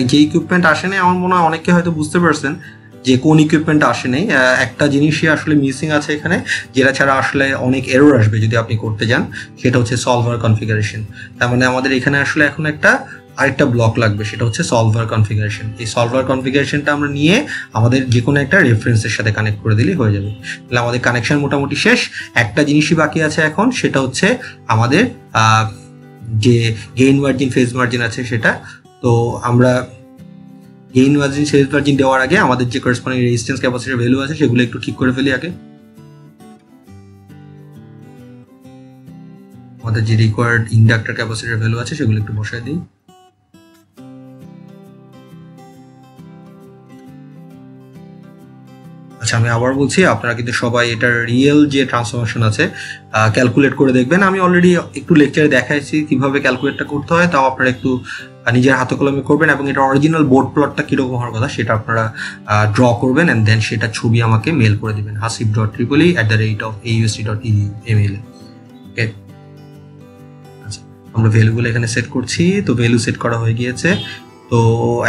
যে ইকুইপমেন্ট আসে নাই আমার মনে হয় অনেকে হয়তো বুঝতে পারছেন যে কোন ইকুইপমেন্ট আসে নাই। একটা জিনিসই আসলে মিসিং আছে এখানে, যেটা ছাড়া আসলে অনেক এরর আসবে যদি আপনি করতে যান, সেটা হচ্ছে সলভার কনফিগারেশন। তার মানে আমাদের এখানে আসলে এখন আরেকটা ব্লক লাগবে, সেটা হচ্ছে সলভার কনফিগারেশন। এই সলভার কনফিগারেশনটা আমরা নিয়ে আমাদের যে কোনো একটা রেফারেন্সের সাথে কানেক্ট করে দিলেই হয়ে যাবে। তাহলে আমাদের কানেকশন মোটামুটি শেষ। একটা জিনিসই বাকি আছে এখন, সেটা হচ্ছে আমাদের যে গেইন মার্জিন ফেজ মার্জিন আছে সেটা। তো আমরা গেইন মার্জিন ফেজ মার্জিন দেওয়ার আগে আমাদের যে করেসপন্ডিং রেজিস্ট্যান্স ক্যাপাসিটর ভ্যালু আছে সেগুলো একটু ঠিক করে ফেলি আগে। আমাদের যে রিকোয়ার্ড ইন্ডাক্টর ক্যাপাসিটর ভ্যালু আছে সেগুলো একটু বসায় দিই। আচ্ছা, আমি আবার বলছি, আপনারা কিন্তু সবাই এটার রিয়েল যে ট্রান্সফরমেশন আছে ক্যালকুলেট করে দেখবেন। আমি অলরেডি একটু লেকচারে দেখাইছি কিভাবে ক্যালকুলেটটা করতে হয়, তাও আপনারা একটু নিজের হাতে কলমে করবেন এবং এটা অরিজিনাল বোর্ড প্লটটা কীরকম হওয়ার কথা সেটা আপনারা ড্র করবেন অ্যান্ড দেন সেটা ছবি আমাকে মেল করে দেবেন hasif.tripoli@ausd.edu ওকে। আচ্ছা, আমরা ভ্যালুগুলো এখানে সেট করছি। তো ভ্যালু সেট করা হয়ে গিয়েছে। তো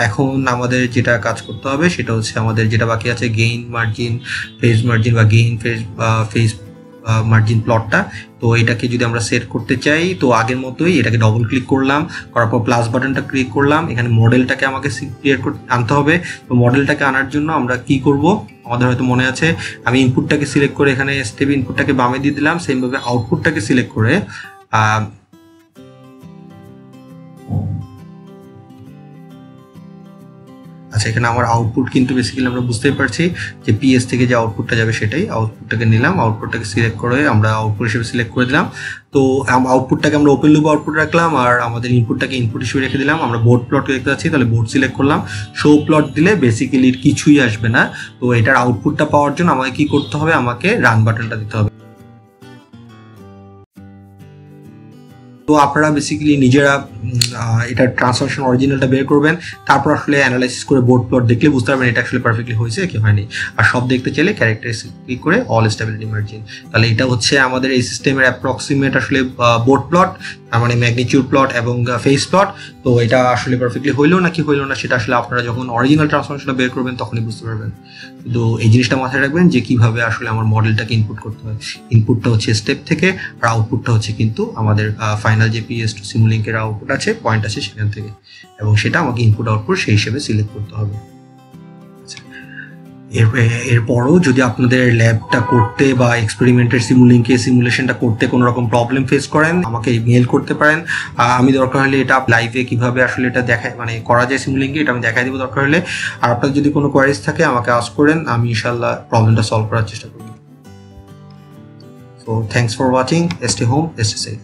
এখন আমাদের যেটা কাজ করতে হবে সেটা হচ্ছে আমাদের যেটা বাকি আছে গেইন মার্জিন ফেজ মার্জিন বা গেইন ফেজ মার্জিন প্লটটা। তো এটাকে যদি আমরা সেট করতে চাই তো আগের মতোই এটাকে ডবল ক্লিক করলাম, করার পর প্লাস বাটনটা ক্লিক করলাম। এখানে মডেলটাকে আমাকে ক্রিয়েট করতে আনতে হবে। তো মডেলটাকে আনার জন্য আমরা কি করব, আমাদের হয়তো মনে আছে আমি ইনপুটটাকে সিলেক্ট করে এখানে স্টেপ ইনপুটটাকে বামে দিয়ে দিলাম, সেমভাবে আউটপুটটাকে সিলেক্ট করে আচ্ছা, এখানে আমার আউটপুট কিন্তু বেসিক্যালি আমরা বুঝতেই পারছি যে পিএস থেকে যে আউটপুটটা যাবে সেটাই। আউটপুটটাকে নিলাম, আউটপুটটাকে সিলেক্ট করে আমরা আউটপুট হিসেবে সিলেক্ট করে দিলাম। তো আউটপুটটাকে আমরা ওপেন লুপ আউটপুট রাখলাম আর আমাদের ইনপুটটাকে ইনপুট হিসেবে রেখে দিলাম। আমরা বোর্ড প্লট দেখতে পাচ্ছি, তাহলে বোর্ড সিলেক্ট করলাম। শো প্লট দিলে বেসিক্যালি কিছুই আসবে না। তো এটার আউটপুটটা পাওয়ার জন্য আমাকে কি করতে হবে, আমাকে রান বাটনটা দিতে হবে। তো আপনারা বেসিক্যালি নিজেরা এটা ট্রান্সফরমেশন অরিজিনালটা বের করবেন, তারপর আসলে অ্যানালাইসিস করে বোর্ড প্লট দেখলে বুঝতে পারবেন এটা আসলে পারফেক্টলি হয়েছে কি হয়নি। আর সব দেখতে চাইলে ক্যারেক্টারিস্টিক ক্লিক করে অল স্টেবিলিটি মার্জিন। তাহলে এটা হচ্ছে আমাদের এই সিস্টেমের অ্যাপ্রক্সিমেট আসলে বোর্ড প্লট, তার মানে ম্যাগনিটিউড প্লট এবং ফেজ প্লট। তো এটা আসলে পারফেক্টলি হইলো না কি হইলো না সেটা আসলে আপনারা যখন অরিজিনাল ট্রান্সফরমেশনটা বের করবেন তখনই বুঝতে পারবেন। তো এই জিনিসটা মাথায় রাখবেন যে কিভাবে আসলে আমার মডেলটাকে ইনপুট করতে হয়। ইনপুটটা হচ্ছে স্টেপ থেকে আর আউটপুটটা হচ্ছে কিন্তু আমাদের ফাইনাল যে PS2 সিমুলিংকের আউটপুট আছে, পয়েন্ট আছে সেখান থেকে, এবং সেটা আমাকে ইনপুট আউটপুট সেই হিসেবে সিলেক্ট করতে হবে। এরপরও যদি আপনাদের ল্যাবটা করতে বা এক্সপেরিমেন্টের সিমুলেশনটা করতে কোনো রকম প্রবলেম ফেস করেন আমাকে মেল করতে পারেন। আমি দরকার হলে এটা লাইভে কিভাবে আসলে এটা দেখায় মানে করা যায় সিমুলিংকে এটা আমি দেখাই দেবো দরকার হলে। আর আপনার যদি কোনো কোয়ারিজ থাকে আমাকে আস্ক করেন, আমি ইনশাল্লাহ প্রবলেমটা সলভ করার চেষ্টা করব। So thanks for watching, stay home, stay safe.